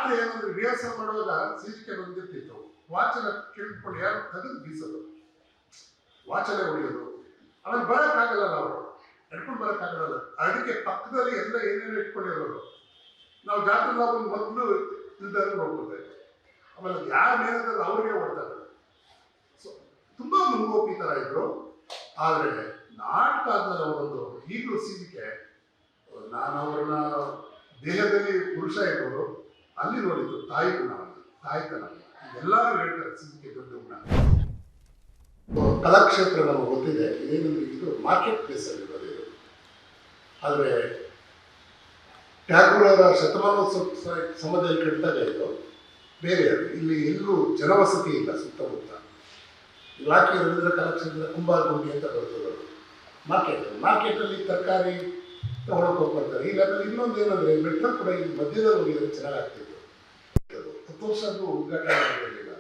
ರಾತ್ರಿ ಏನಂದ್ರೆ ರಿಹರ್ಸಲ್ ಮಾಡುವಾಗ ಸೀಜಿಕೆ ಬಂದಿರ್ತಿತ್ತು, ವಾಚನ ಕೇಳ್ಕೊಂಡು ಯಾರು ತೆಗೆದು ಬೀಸೋದು, ವಾಚನೆ ಹೊಡೆಯೋದು. ಆಮೇಲೆ ಬರೋಕ್ಕಾಗಲ್ಲ, ಅವರು ನಡ್ಕೊಂಡು ಬರೋಕ್ಕಾಗಲ್ಲ. ಅದಕ್ಕೆ ಪಕ್ಕದಲ್ಲಿ ಎಲ್ಲ ಏನೇನು ಇಟ್ಕೊಂಡಿರೋರು. ನಾವು ಜಾತ್ರೆ ನಾವು ಮೊದಲು ಇಲ್ದಾರು ನೋಡ್ಕೊತೇವೆ. ಆಮೇಲೆ ಯಾರ ಮೇಲದಲ್ಲಿ ಅವ್ರಿಗೆ ಓಡ್ತಾರೆ. ಸೊ ತುಂಬ ಮುನ್ಗೋಪಿ ಥರ ಇದ್ರು. ಆದರೆ ನಾಟಕ ಆದ್ಮೇಲೆ ಅವರೊಂದು ಈಗಲೂ ಸೀಜಿಕೆ, ನಾನು ಅವ್ರನ್ನ ದೇಹದಲ್ಲಿ ಪುರುಷ ಇರ್ಬೋದು, ಅಲ್ಲಿ ನೋಡಿದ್ದು ತಾಯಿ ಗುಣ, ತಾಯ್ತನ. ಎಲ್ಲರೂ ಹೇಳ್ತಾರೆ ಸೀಜಿಕೆ ದೊಡ್ಡ ಗುಣ. ಕಲಾಕ್ಷೇತ್ರ ನಮಗೆ ಗೊತ್ತಿದೆ, ಇದೇನಂದ್ರೆ ಇದು ಮಾರ್ಕೆಟ್ ಪ್ಲೇಸಲ್ಲಿ ಇರೋದು ಇದು. ಆದರೆ ಟ್ಯಾಗೋರ್ ಅವರ ಶತಮಾನೋತ್ಸವ ಸಮಯದಲ್ಲಿ ಕಟ್ಟಿದಾಗ ಇದು ಬೇರೆ, ಇಲ್ಲಿ ಎಲ್ಲೂ ಜನವಸತಿ ಇಲ್ಲ ಸುತ್ತಮುತ್ತ. ಇಲಾಖೆ ರವೀಂದ್ರ ಕಲಾಕ್ಷೇತ್ರದ ಕುಂಬಾರಗುಂಡಿ ಅಂತ ಬರ್ತದೆ ಮಾರ್ಕೆಟಲ್ಲಿ ತರಕಾರಿ ತಗೊಳಕ್ಕೆ ಹೋಗ್ಬರ್ತಾರೆ. ಈ ಲೆವೆಲ್ ಇನ್ನೊಂದು ಏನಂದರೆ ಮೆಟ್ರೋ ಕೂಡ ಇಲ್ಲಿ ಮಧ್ಯದಲ್ಲಿ ಹೋಗಿದ್ರೆ ಚೆನ್ನಾಗಾಗ್ತಿತ್ತು. 10 ವರ್ಷ ಅದು ಉದ್ಘಾಟನೆ ಮಾಡಿರಲಿಲ್ಲ.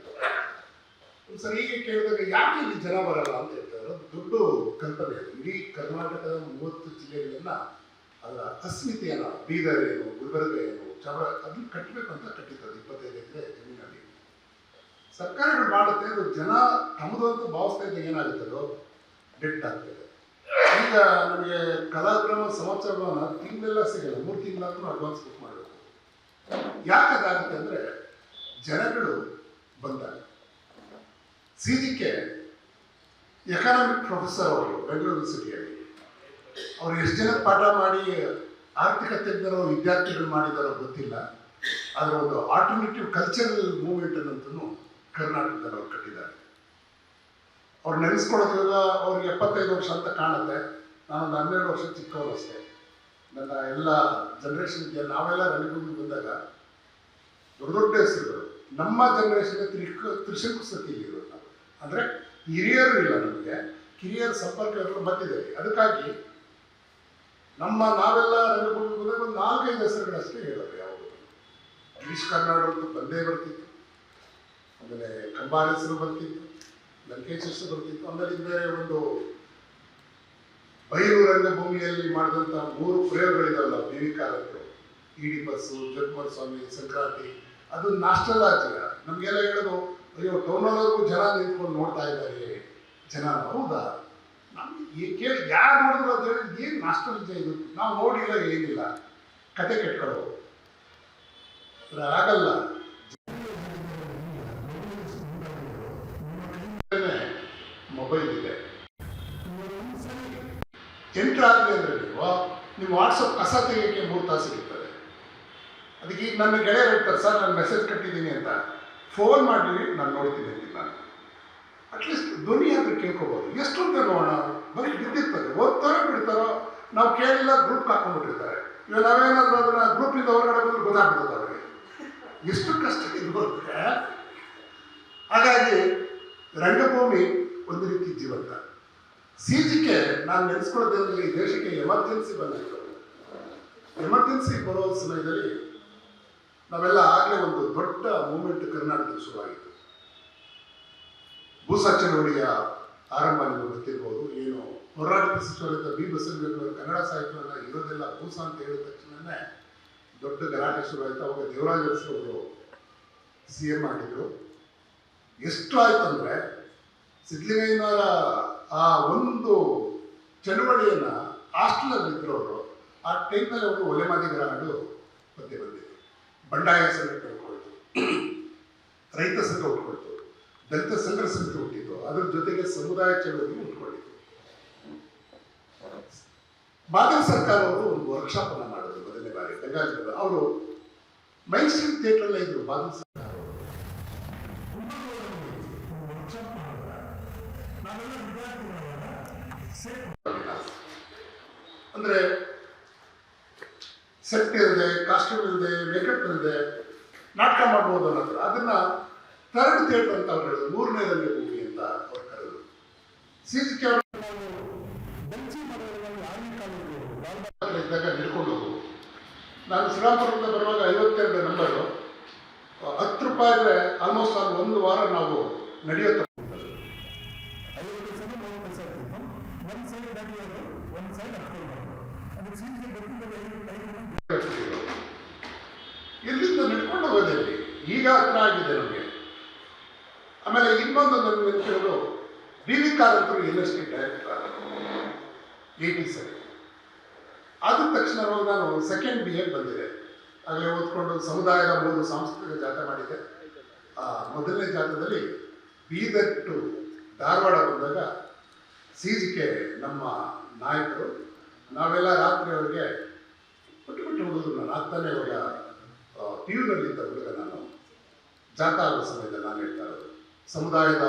ಒಂದ್ಸರಿ ಹೀಗೆ ಕೇಳಿದಾಗ ಯಾಕೆ ಇಲ್ಲಿ ಜನ ಬರಲ್ಲ ಅಂತ ಹೇಳ್ತಾರೆ. ಅದು ದೊಡ್ಡ ಕಲ್ಪನೆ. ಅದು ಇಡೀ ಕರ್ನಾಟಕದ 30 ಜಿಲ್ಲೆಗಳನ್ನ ಅದರ ಅಸ್ಮಿತೆಯನ್ನು, ಬೀದರ್ ಏನು, ಗುಲ್ಬರ್ಗ ಏನು, ಚಾಮರ, ಅದನ್ನು ಕಟ್ಟಬೇಕು ಅಂತ ಕಟ್ಟಿದ್ದಾರೆ 25 ಎಕರೆ ಜಮೀನಲ್ಲಿ. ಸರ್ಕಾರಗಳು ಮಾಡುತ್ತೆ, ಅದು ಜನ ತಮ್ಮದು ಅಂತ ಭಾವಿಸ್ತಾ ಇದ್ದಾಗ ಏನಾಗುತ್ತದೋ ಡೆಟ್ ಆಗ್ತದೆ. ಈಗ ನಮಗೆ ಕಲಾಗ್ರಾಮ ಸಂವತ್ಸರವನ್ನು ತಿಂಗಳೆಲ್ಲ ಸಿಗಲ್ಲ, 3 ತಿಂಗಳಾದ್ರೂ ಅಡ್ವಾನ್ಸ್ ಬುಕ್ ಮಾಡಬೇಕು. ಯಾಕೆ ಅದಾಗುತ್ತೆ ಅಂದರೆ ಜನಗಳು ಬಂದಾಗ. ಸೀಜಿಕೆ ಎಕನಾಮಿಕ್ ಪ್ರೊಫೆಸರ್ ಅವರು ಬೆಂಗಳೂರು ಯೂನಿವರ್ಸಿಟಿಯಲ್ಲಿ, ಅವರು ಎಷ್ಟು ಜನ ಪಾಠ ಮಾಡಿ ಆರ್ಥಿಕ ತಜ್ಞರು ವಿದ್ಯಾರ್ಥಿಗಳು ಮಾಡಿದಾರೋ ಗೊತ್ತಿಲ್ಲ. ಅದರ ಒಂದು ಆಲ್ಟರ್ನೇಟಿವ್ ಕಲ್ಚರಲ್ ಮೂವ್ಮೆಂಟ್ ಅನ್ನಂತೂ ಕರ್ನಾಟಕದಲ್ಲಿ ಅವ್ರು ಕಟ್ಟಿದ್ದಾರೆ. ಅವ್ರು ನೆನೆಸ್ಕೊಳ್ಳೋದು ಇವಾಗ ಅವ್ರಿಗೆ 75 ವರ್ಷ ಅಂತ ಕಾಣುತ್ತೆ. ನಾನೊಂದು 12 ವರ್ಷ ಚಿಕ್ಕವರು ಅಷ್ಟೇ. ನನ್ನ ಎಲ್ಲ ಜನ್ರೇಷನ್ ಇದೆಯಾ, ನಾವೆಲ್ಲ ರಣಭೂಮಿಗೆ ಬಂದಾಗ ದೊಡ್ಡ ದೊಡ್ಡ ಹೆಸರುಗಳು. ನಮ್ಮ ಜನ್ರೇಷನ್ಗೆ ತ್ರಿಶಂಕು ಸತಿಯಲ್ಲಿರೋದು ನಾವು. ಅಂದರೆ ಹಿರಿಯರು ಇಲ್ಲ ನಮಗೆ, ಕಿರಿಯರ ಸಂಪರ್ಕ ಎಲ್ಲ ಬಂದಿದೆ. ಅದಕ್ಕಾಗಿ ನಾವೆಲ್ಲ ರಂಗಭೂಮಿಗೆ ಬಂದಾಗ ಒಂದು 4-5 ಹೆಸರುಗಳಷ್ಟೇ ಹೇಳೋದು. ಯಾವುದು ಗಿರೀಶ್ ಕಾರ್ನಾಡ್ ಅಂತ ಬಂದೇ ಬರ್ತಿತ್ತು, ಆಮೇಲೆ ಕಂಬಾರ ಹೆಸರು ಬರ್ತಿತ್ತು, ಲಂಕೇಶ್ ಹೆಸರು ಬರ್ತಿತ್ತು. ಆಮೇಲೆ ಬೇರೆ ಒಂದು ಬಯಲು ರಂಗಭೂಮಿಯಲ್ಲಿ ಮಾಡಿದಂಥ 3 ಪ್ರಯೋಗಗಳಿದಾವಲ್ಲ, ವಿವಿಕಾರರು, ಈಡಿಪಸ್ಸು, ಜಗಮೋಹನ್ ಸ್ವಾಮಿ, ಸಂಕ್ರಾಂತಿ, ಅದು ನಾಸ್ಟಲಾಜಿಯ. ನಮಗೆಲ್ಲ ಹೇಳೋದು, ಅಯ್ಯೋ ಟೌನಲ್ಲವರೆಗೂ ಜನ ನಿಂತ್ಕೊಂಡು ನೋಡ್ತಾ ಇದ್ದಾರೆ ಜನ. ಹೌದಾ, ನಮ್ಗೆ ಕೇಳಿ ಯಾರು ನೋಡಿದ್ರು ಅಂತ ಹೇಳಿ ಏನು ನಾಸ್ಟಲಾಜಿಯ ಇದು, ನಾವು ನೋಡಿಲ್ಲ ಏನಿಲ್ಲ, ಕತೆ ಕೆಟ್ಕೊಳ್ಳೋ ಆಗಲ್ಲ. ಮೊಬೈಲ್ ಇದೆ, ಎಂಟ್ರ್ ಆಗಲಿ ಅಂದರೆ ನೀವು ವಾಟ್ಸಪ್ ಕಸ ತೆಗೆಯೋಕ್ಕೆ 3 ತಾಸು ಸಿಗುತ್ತದೆ. ಅದಕ್ಕೆ ಈಗ ನನ್ನ ಗೆಳೆಯರು ಹೇಳ್ತಾರೆ, ಸರ್ ನಾನು ಮೆಸೇಜ್ ಕಟ್ಟಿದ್ದೀನಿ ಅಂತ, ಫೋನ್ ಮಾಡಿ ನಾನು ನೋಡ್ತೀನಿ ಅಂತ. ನಾನು ಅಟ್ಲೀಸ್ಟ್ ಧ್ವನಿ ಆದರೂ ಕೇಳ್ಕೊಬೋದು. ಎಷ್ಟು ಅಂತ ನೋಡೋಣ, ಬರೀ ಬಿದ್ದಿರ್ತದೆ, ಓದ್ತಾರೋ ಬಿಡ್ತಾರೋ ನಾವು ಕೇಳಿಲ್ಲ, ಗ್ರೂಪ್ ಹಾಕೊಂಡ್ಬಿಟ್ಟಿರ್ತಾರೆ. ಇವಾಗ ನಾವೇನಾದರೂ ಅದನ್ನು ಗ್ರೂಪಿಂದ ಹೊರಗಡೆ ಬಂದು ಗೊತ್ತಾಗ್ಬಿಡ್ತದೆ ಅವರಿಗೆ ಎಷ್ಟು ಕಷ್ಟ ಇದು ಅಂದರೆ. ಹಾಗಾಗಿ ರಂಗಭೂಮಿ ಒಂದು ರೀತಿ ಜೀವಂತ. ಸೀಜಿಕೆ ನಾನು ನೆನೆಸ್ಕೊಳ್ಳೋದ್ರಲ್ಲಿ ಈ ದೇಶಕ್ಕೆ ಎಮರ್ಜೆನ್ಸಿ ಬಂದಿತ್ತು. ಎಮರ್ಜೆನ್ಸಿ ಬರೋ ಸಮಯದಲ್ಲಿ ನಾವೆಲ್ಲ ಆಗಲೇ ಒಂದು ದೊಡ್ಡ ಮೂವ್ಮೆಂಟ್ ಕರ್ನಾಟಕದಲ್ಲಿ ಶುರುವಾಗಿತ್ತು. ಭೂಸಾ ಚಳವಳಿಯ ಆರಂಭ ನಿಮಗೆ ಗೊತ್ತಿರ್ಬೋದು. ಏನು ಹೋರಾಟದ ಸಚಿವರಾದ ಬಿ ಬಸವರಾಜರು ಕನ್ನಡ ಸಾಹಿತ್ಯವನ್ನು ಇರೋದೆಲ್ಲ ಭೂಸಾ ಅಂತ ಹೇಳಿದ ತಕ್ಷಣವೇ ದೊಡ್ಡ ಗಲಾಟೆ ಶುರುವಾಯಿತು. ಅವಾಗ ದೇವರಾಜ ಅರಸು ಅವರು CM ಆಗಿದ್ರು. ಎಷ್ಟು ಆಯ್ತು ಅಂದರೆ ಸಿದ್ಧಲಿಂಗಯ್ಯನವರ ಆ ಒಂದು ಚಳುವಳಿಯನ್ನು ಹಾಸ್ಟೆಲಲ್ಲಿ ಇದ್ದರವರು ಆ ಟೈಮ್ನಲ್ಲಿ ಅವರು ಒಲೆ ಮಾದಿಗರ ಹಾಡು ಪದ್ಯ ಬಂದಿದೆ. ಬಂಡಾಯ ಸಂಘ ಉಟ್ಕೊಳ್ತು, ರೈತ ಸಂಘ ಉಟ್ಕೊಳ್ತು, ದಲಿತ ಸಂಘರ್ಷ ಸಮಿತಿ ಹುಟ್ಟಿದ್ದು, ಅದ್ರ ಜೊತೆಗೆ ಸಮುದಾಯ ಚಳವಳಿ ಉಟ್ಕೊಂಡಿತ್ತು. ಬಾದಲ್ ಸರ್ಕಾರ ಅವರು ಒಂದು ವರ್ಕ್ಶಾಪ್ ಅನ್ನು ಮಾಡಿದ್ರು ಮೊದಲನೇ ಬಾರಿ ಬೆಂಗಾಲಿ. ಅವರು ಮೈನ್ ಸ್ಟ್ರೀಟ್ ಥಿಯೇಟರ್ಲ್ಲೇ ಇದ್ರು ಬಾದಲ್ ಸರ್ಕಾರ. ಅಂದರೆ ಸೆಟ್ ಇರದೆ, ಕಾಸ್ಟ್ಯೂಮ್ ಇರದೆ, ಮೇಕಪ್ ಇರದೆ ನಾಟಕ ಮಾಡ್ಬೋದು ಅನ್ನೋದು. ಅದನ್ನು 3rd ಥಿಯೇಟರ್ ಅಂತ ಅವ್ರು ಹೇಳಿದ್ರು, 3ನೇ ರಂಗಭೂಮಿ ಅಂತ ಅವ್ರು ಕರೆದ್ರು. ಸೀಜಿಕೆ ಅವರು ಇದ್ದಾಗ ನಡ್ಕೊಂಡು ಹೋಗು. ನಾನು ಶ್ರೀರಾಮಪುರದಿಂದ ಬರುವಾಗ 52 ನಂಬರು 10 ರೂಪಾಯಿ ಅಂದರೆ ಆಲ್ಮೋಸ್ಟ್ ಅಲ್ಲಿ 1 ವಾರ ನಾವು ನಡೆಯೋ ಎಲ್ಲಿಂದ ನಡ್ಕೊಂಡು ಹೋಗೋದಿಲ್ಲ. ಈಗ ಹತ್ರ ಆಗಿದೆ ನಮಗೆ. ಆಮೇಲೆ ಇನ್ನೊಂದು ನನ್ನ ನೆನಪಿರೋದು ಬಿ ವಿ ಕಾರಂತರು ಯೂನಿವರ್ಸಿಟಿ ಡೈರೆಕ್ಟರ್ ಆದ 87. ಆದ ತಕ್ಷಣ ನಾನು ಸೆಕೆಂಡ್ BA ಬಂದಿದೆ. ಆಗಲೇ ಓದ್ಕೊಂಡು ಸಮುದಾಯದ 3 ಸಾಂಸ್ಕೃತಿಕ ಜಾಥಾ ಮಾಡಿದೆ. ಮೊದಲನೇ ಜಾಥಾದಲ್ಲಿ ಬೀದರ್ ಟು ಧಾರವಾಡ ಬಂದಾಗ CGK ನಮ್ಮ ನಾಯಕರು ನಾವೆಲ್ಲ ರಾತ್ರಿ ಅವರಿಗೆ ಪುಟ್ಟ ಹುಡುಗರು, ನಾನು ಆಗ್ತಾನೆ ಇವಾಗ PUನಲ್ಲಿದ್ದ ಹುಡುಗ, ನಾನು ಜಾಥಾ ಆಗೋ ಸಮಯದಲ್ಲಿ ನಾನು ಹೇಳ್ತಾ ಇರೋದು ಸಮುದಾಯದ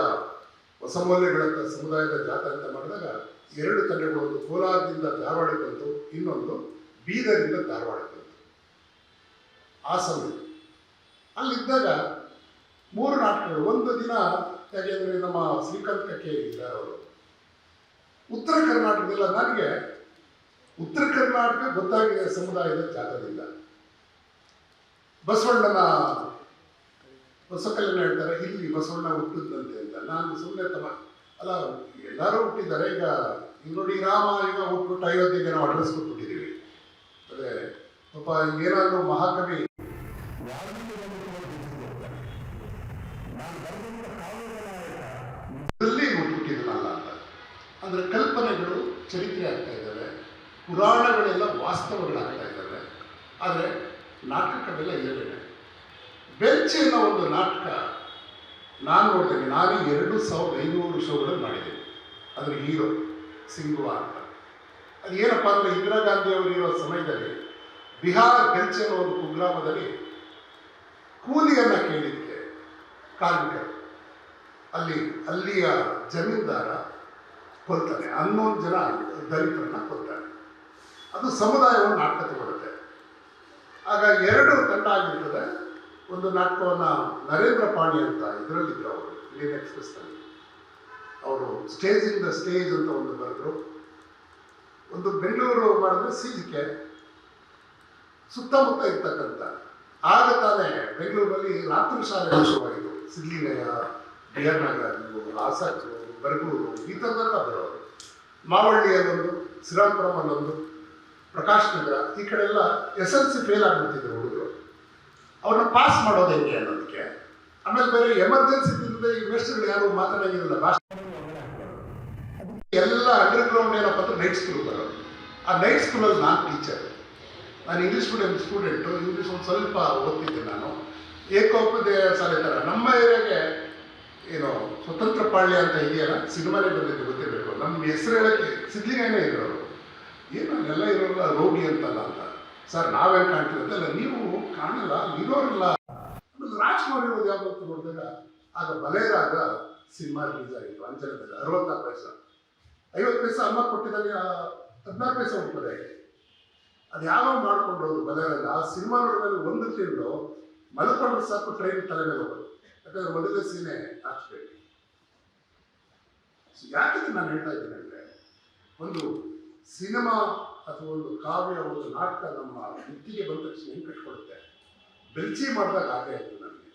ಹೊಸ ಮೌಲ್ಯಗಳಂತ ಸಮುದಾಯದ ಜಾಥಾ ಅಂತ ಮಾಡಿದಾಗ 2 ತಂಡಗಳು, ಒಂದು ಕೋಲಾರದಿಂದ ಧಾರವಾಡಕ್ಕೆ ಬಂತು, ಇನ್ನೊಂದು ಬೀದರಿಂದ ಧಾರವಾಡಕ್ಕೆ ಬಂತು. ಆ ಸಮಯ ಅಲ್ಲಿದ್ದಾಗ 3 ನಾಟಕಗಳು. ಒಂದು ದಿನ ಯಾಕೆಂದರೆ ನಮ್ಮ ಶ್ರೀಕಾಂತ್ ಕಕ್ಕೆ ಇದ್ದಾರೆ ಅವರು, ಉತ್ತರ ಕರ್ನಾಟಕದಲ್ಲ, ನನಗೆ ಉತ್ತರ ಕರ್ನಾಟಕ ಗೊತ್ತಾಗಿದೆ ಸಮುದಾಯದ ಜಾಗದಿಂದ. ಬಸವಣ್ಣನ ಹೊಸಕಲ್ಲನ್ನ ಹೇಳ್ತಾರೆ, ಇಲ್ಲಿ ಬಸವಣ್ಣ ಹುಟ್ಟಿದಂತೆ ಅಂತ. ನಾನು ಸುಮ್ಮನೆ ಅಲ್ಲ, ಎಲ್ಲರೂ ಹುಟ್ಟಿದ್ದಾರೆ. ಈಗ ನೋಡಿ, ರಾಮ ಈಗ ಹುಟ್ಬಿಟ್ಟು ಅಯೋಧ್ಯೆಗೆ ನಾವು ಅಡ್ರೆಸ್ ಕೊಟ್ಬಿಟ್ಟಿದ್ದೀವಿ. ಅದೇ ಪಾಪ ಏನಾದರೂ ಮಹಾಕವಿ ಹುಟ್ಟಿದ್ನಲ್ಲ ಅಂತ. ಅಂದರೆ ಕಲ್ಪನೆಗಳು ಚರಿತ್ರೆ ಆಗ್ತಾ ಇದ್ದಾವೆ, ಪುರಾಣಗಳೆಲ್ಲ ವಾಸ್ತವಗಳಾಗ್ತಾ ಇದ್ದಾವೆ. ಆದರೆ ನಾಟಕವೆಲ್ಲ ಇರಲಿಲ್ಲ. ಬೆಂಚಿ ಅನ್ನೋ ಒಂದು ನಾಟಕ ನಾನು ನೋಡಿದ್ದೇನೆ. ನಾನು 2500 ಶೋಗಳನ್ನು ಮಾಡಿದ್ದೇನೆ. ಅದ್ರ ಹೀರೋ ಸಿಂಗುವ ಅಂತ. ಅದು ಏನಪ್ಪ ಅಂದರೆ, ಇಂದಿರಾ ಗಾಂಧಿ ಅವರು ಇರೋ ಸಮಯದಲ್ಲಿ ಬಿಹಾರ ಬೆಂಚಿ ಅನ್ನೋ ಒಂದು ಕುಗ್ರಾಮದಲ್ಲಿ ಕೂಲಿಯನ್ನು ಕೇಳಿದ್ದಕ್ಕೆ ಕಾರ್ಮಿಕರು ಅಲ್ಲಿಯ ಜಮೀನ್ದಾರ ಕೊಲ್ತಾನೆ, 11 ಜನ ದಲಿತರನ್ನ ಕೊಲ್ತಾನೆ. ಅದು ಸಮುದಾಯವನ್ನು ನಾಟಕ ತಗೊಳುತ್ತೆ. ಆಗ 2 ತಂಡ ಆಗಿರ್ತದೆ. ಒಂದು ನಾಟಕವನ್ನು ನರೇಂದ್ರ ಪಾಣಿ ಅಂತ ಇದರಲ್ಲಿದ್ದರು ಅವರು, ಇಂಡಿಯನ್ ಎಕ್ಸ್‌ಪ್ರೆಸ್ನಲ್ಲಿ. ಅವರು ಸ್ಟೇಜಿಂದ ಸ್ಟೇಜ್ ಅಂತ ಒಂದು ಬರೆದ್ರು. ಒಂದು ಬೆಂಗಳೂರು ಮಾಡಿದ್ರೆ CGK ಸುತ್ತಮುತ್ತ ಇರ್ತಕ್ಕಂಥ. ಆಗ ತಾನೇ ಬೆಂಗಳೂರಲ್ಲಿ ರಾತ್ರಿ ಶಾಲೆಗಳು ಶುರುವಾಗಿತ್ತು. ಸಿದ್ಲಿಲಯ, BR ನಗರ, ಆಸಕ್ರು, ಬರಗೂರು, ಈ ಥರದೆಲ್ಲ ಬರೋರು. ಮಾವಳ್ಳಿಯಲ್ಲೊಂದು, ಶ್ರೀರಾಮಪುರಮಲ್ಲೊಂದು, ಪ್ರಕಾಶ್ ನಗರ, ಈ ಕಡೆ ಎಲ್ಲ SLC ಫೇಲ್ ಆಗಿಬಿಡ್ತಿದ್ರು ಹುಡುಗರು. ಅವ್ರನ್ನ ಪಾಸ್ ಮಾಡೋದು ಹೆಂಗೆ ಅನ್ನೋದಕ್ಕೆ. ಆಮೇಲೆ ಬೇರೆ ಎಮರ್ಜೆನ್ಸಿ ಇಲ್ಲದೆ ಈ ವೇಸ್ಟ್ಗಳು ಯಾರು ಮಾತನಾಗಿರಲಿಲ್ಲ. ಭಾಷೆ ಎಲ್ಲ ಅಂಡರ್ಗ್ರೌಂಡ್ ಏನಪ್ಪ ಅಂದ್ರೆ ನೈಟ್ ಸ್ಕೂಲ್ ಬರೋದು. ಆ ನೈಟ್ ಸ್ಕೂಲಲ್ಲಿ ನಾನು ಟೀಚರ್. ನಾನು ಇಂಗ್ಲೀಷ್ ಮೀಡಿಯಂ ಸ್ಟೂಡೆಂಟು. ಇಂಗ್ಲೀಷ್ ಒಂದು ಸ್ವಲ್ಪ ಓದ್ತಿದ್ದೆ ನಾನು. ಏಕೋಪಧ್ಯಾಯ ಶಾಲೆ ಥರ ನಮ್ಮ ಏರಿಯಾಗೆ ಏನು ಸ್ವತಂತ್ರ ಪಾಳ್ಯ ಅಂತ ಇದೆಯಲ್ಲ, ಸಿನಿಮಾನೇ ಬಂದಿದ್ದು ಗೊತ್ತಿರಬೇಕು. ನಮ್ಮ ಹೆಸರು ಹೇಳೋಕ್ಕೆ ಸಿದ್ಲಿಂಗನೇ ಇರೋರು. ಏನು ಎಲ್ಲ ಇರೋಲ್ಲ, ರೋಗಿ ಅಂತಲ್ಲ ಅಂತ. ಸರ್ ನಾವೇನು ಕಾಣ್ತೀವಿ ಅಂತಲ್ಲ, ನೀವು ಕಾಣಲ್ಲ, ಇರೋರಿಲ್ಲ. ಆಮೇಲೆ ರಾಜ್ಕುಮಾರ್ ಇರೋದು ಯಾವುದು ಅಂತ ನೋಡಿದಾಗ ಆಗ ಬಲೇರಾಗ ಸಿನಿಮಾ ರಿಲೀಸ್ ಆಗಿತ್ತು ಅಂಜನದಲ್ಲಿ. 66 ಪೈಸೆ, 50 ಪೈಸೆ ಅಮ್ಮ ಕೊಟ್ಟಿದ್ದಾಗ 16 ಪೈಸೆ ಹೋಗ್ತದೆ. ಅದು ಯಾವಾಗ ಮಾಡ್ಕೊಂಡು ಹೋದು ಬಲೇರಾಗ. ಆ ಸಿನಿಮಾ ನೋಡಿದಲ್ಲಿ ಒಂದು ತಿಂಗಳು ಮಲ್ಕೊಂಡ್ರೆ ಸಾಕು, ಟ್ರೈನ್ ತಲೆ ಮೇಲೆ ಹೋಗೋದು. ಯಾಕಂದ್ರೆ ಮೊದಲೇ ಸೀನೆ ಹಾಕ್ಸ್ಬೇಕು. ಯಾಕಿದ್ರೆ ನಾನು ಹೇಳ್ತಾ ಇದ್ದೀನಿ ಅಂದರೆ, ಒಂದು ಸಿನಿಮಾ ಅಥವಾ ಒಂದು ಕಾವ್ಯ, ಒಂದು ನಾಟಕ ನಮ್ಮ ವೃತ್ತಿಗೆ ಬಂದ ತಕ್ಷಣ ಹೆಂಗೆ ಕಟ್ಕೊಡುತ್ತೆ. ಬೆಲ್ಚಿ ಮಾಡಿದಾಗ ಹಾಗೆ ಆಯಿತು ನನಗೆ.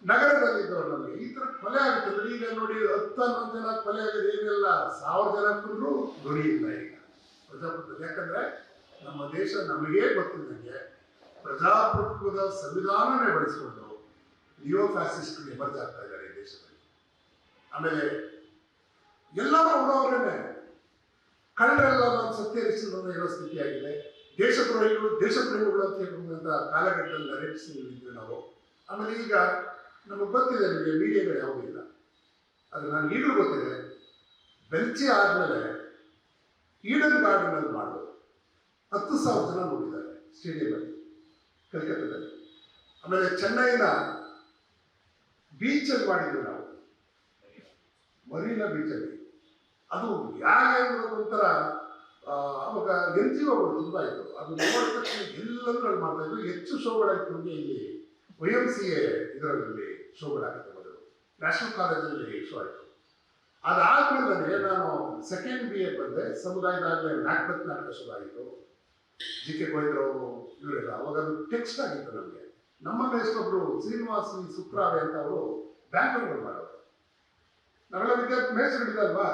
ನಗರದಲ್ಲಿದ್ದವರು ನಮಗೆ ಈ ಥರ ಕೊಲೆ ಆಗುತ್ತೆ ಅಂದರೆ, ಈಗ ನೋಡಿ 10-11 ಜನ ಕೊಲೆ ಆಗೋದು ಏನಿಲ್ಲ, 1000 ಜನ ಕೊಂಡ್ರೂ ಧ್ವನಿ ಇಲ್ಲ ಈಗ ಪ್ರಜಾಪ್ರಭುತ್ವ. ಯಾಕಂದರೆ ನಮ್ಮ ದೇಶ ನಮಗೇ ಗೊತ್ತಿದ್ದಂಗೆ ಪ್ರಜಾಪ್ರಭುತ್ವದ ಸಂವಿಧಾನನೇ ಬಳಸಿಕೊಂಡು ನಿಯೋ ಫ್ಯಾಸಿಸ್ಟ್ಗಳು ಎಮರ್ಜ್ ಆಗ್ತಾ ಇದ್ದಾರೆ ಈ ದೇಶದಲ್ಲಿ. ಆಮೇಲೆ ಎಲ್ಲರೂ ಅವರವರೇ ಕಳ್ಳರೆಲ್ಲ ನಾನು ಸತ್ಯರಿಸಿದ ಹೇಳೋ ಸ್ಥಿತಿಯಾಗಿದೆ. ದೇಶದ್ರೋಹಿಗಳು ದೇಶಪ್ರೇಮಿಗಳು ಅಂತ ಹೇಳುವಂಥ ಕಾಲಘಟ್ಟದಲ್ಲಿ ನರೇಟಿಸಿದ್ವಿ ನಾವು. ಆಮೇಲೆ ಈಗ ನಮಗೆ ಗೊತ್ತಿದೆ, ನಿಮಗೆ ಮೀಡಿಯಾಗಳು ಯಾವುದೂ ಇಲ್ಲ. ಅದು ನನಗೆ ಈಗಲೂ ಗೊತ್ತಿದೆ. ಬೆಲ್ಚಿ ಆದಮೇಲೆ ಈಡನ್ ಗಾರ್ಡನಲ್ಲಿ ಮಾಡೋದು 10,000 ಜನ ನೋಡಿದ್ದಾರೆ ಸ್ಟೇಡಿಯಮಲ್ಲಿ, ಕಲ್ಕತ್ತಾದಲ್ಲಿ. ಆಮೇಲೆ ಚೆನ್ನೈನ ಬೀಚಲ್ಲಿ ಮಾಡಿದ್ವಿ ನಾವು, ಮರೀನಾ ಬೀಚಲ್ಲಿ. ಅದು ಯಾಕೆ ಒಂಥರ ಅವಾಗ NGOಗಳು ತುಂಬ ಇತ್ತು. ಅದು ನೋಡಿದ ತಕ್ಷಣ ಎಲ್ಲಂದ್ರೂ ಅಲ್ಲಿ ಮಾಡ್ತಾಯಿದ್ರು. ಹೆಚ್ಚು ಶೋಗಳಾಯಿತು ನಮಗೆ ಇಲ್ಲಿ YMCA ಇದರಲ್ಲಿ ಶೋಗಳಾಗಿತ್ತು. ಮೊದಲು ನ್ಯಾಷನಲ್ ಕಾಲೇಜಲ್ಲಿ ಶೋ ಆಯಿತು. ಅದಾದಮೇಲೆ ನನಗೆ ನಾನು ಸೆಕೆಂಡ್ BA ಬಂದೆ. ಸಮುದಾಯದಾಗಲೇ ಮ್ಯಾಕ್ಬೆತ್ ನಾಟಕ ಶುರು ಆಗಿತ್ತು. GK ಗೋವಿಂದರಾವ್ ಇವರೆಲ್ಲ ಅವಾಗ ಅದು ಟೆಕ್ಸ್ಟ್ ಆಗಿತ್ತು ನಮಗೆ. ನಮ್ಮ ಮೇಷ್ಟ್ರೊಬ್ರು ಶ್ರೀನಿವಾಸಿ ಸುಪ್ರಾವೆ ಅಂತ ಅವರು ಬ್ಯಾಂಗ್ಳೂರಲ್ಲಿ ಮಾಡೋರು. ನಾವೆಲ್ಲ ವಿದ್ಯಾರ್ಥಿ ಮೇಷ್ಟ್ರುಗಳಿದ್ದಲ್ವಾ.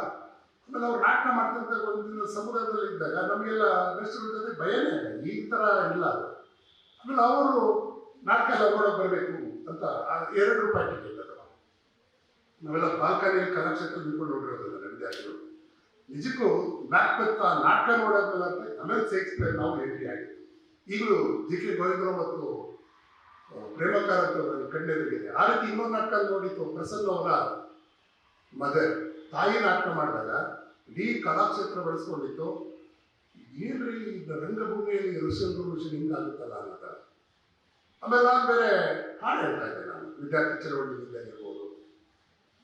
ಆಮೇಲೆ ಅವ್ರು ನಾಟಕ ಮಾಡ್ತಿದ್ದ ಒಂದು ಸಮುದಾಯದಲ್ಲಿ ಇದ್ದಾಗ ನಮಗೆಲ್ಲ ಮೇಷ್ಟ್ರುಗಳ ಜೊತೆ ಭಯನೇ ಇಲ್ಲ, ಈ ಥರ ಇಲ್ಲ ಅದು. ಆಮೇಲೆ ಅವರು ನಾಟಕ ಎಲ್ಲ ನೋಡೋಕೆ ಬರಬೇಕು ಅಂತ ₹2 ಟಿಕೆಟ್ ಅದು. ನಾವೆಲ್ಲ ಬಾಲ್ಕನಿಯಲ್ಲಿ ಕಲಾಕ್ಷೇತ್ರ ನಿಂತ್ಕೊಂಡು ನೋಡಿರೋದಲ್ಲ ವಿದ್ಯಾರ್ಥಿಗಳು. ನಿಜಕ್ಕೂ ಮ್ಯಾಕ್ಬೆತ್ ನಾಟಕ ನೋಡೋದಲ್ಲ ಆಮೇಲೆ ಶೇಕ್ಸ್ಪಿಯರ್ ನಾವು ಎಂಟ್ರಿ ಆಗಿತ್ತು. ಈಗಲೂ ಜಿ ಕೆ ಗೋವಿಂದರಾವ್ ಮತ್ತು ಪ್ರೇಮಕಾರ ಅಂತ ಕಣ್ಣೆದುರಿಗಿದೆ. ಆ ರೀತಿ ಇನ್ನೊಂದು ನಾಟಕ ನೋಡಿತ್ತು, ಪ್ರಸನ್ನ ಅವರ ಮದರ್ ತಾಯಿ ನಾಟಕ ಮಾಡಿದಾಗ ಇಡೀ ಕಲಾಕ್ಷೇತ್ರ ಬಳಸ್ಕೊಂಡಿತ್ತು. ಏನ್ರಿ ರಂಗಭೂಮಿಯಲ್ಲಿ ಋಷಿ ಹಿಂಗಾಗುತ್ತಲ್ಲ ಅನ್ನೋದ. ಆಮೇಲೆ ನಾನು ಬೇರೆ ಹಾಡು ಹೇಳ್ತಾ ಇದ್ದೆ. ನಾನು ವಿದ್ಯಾರ್ಥಿ ಚಳವಳಿಯಿಂದಾಗಿರ್ಬೋದು,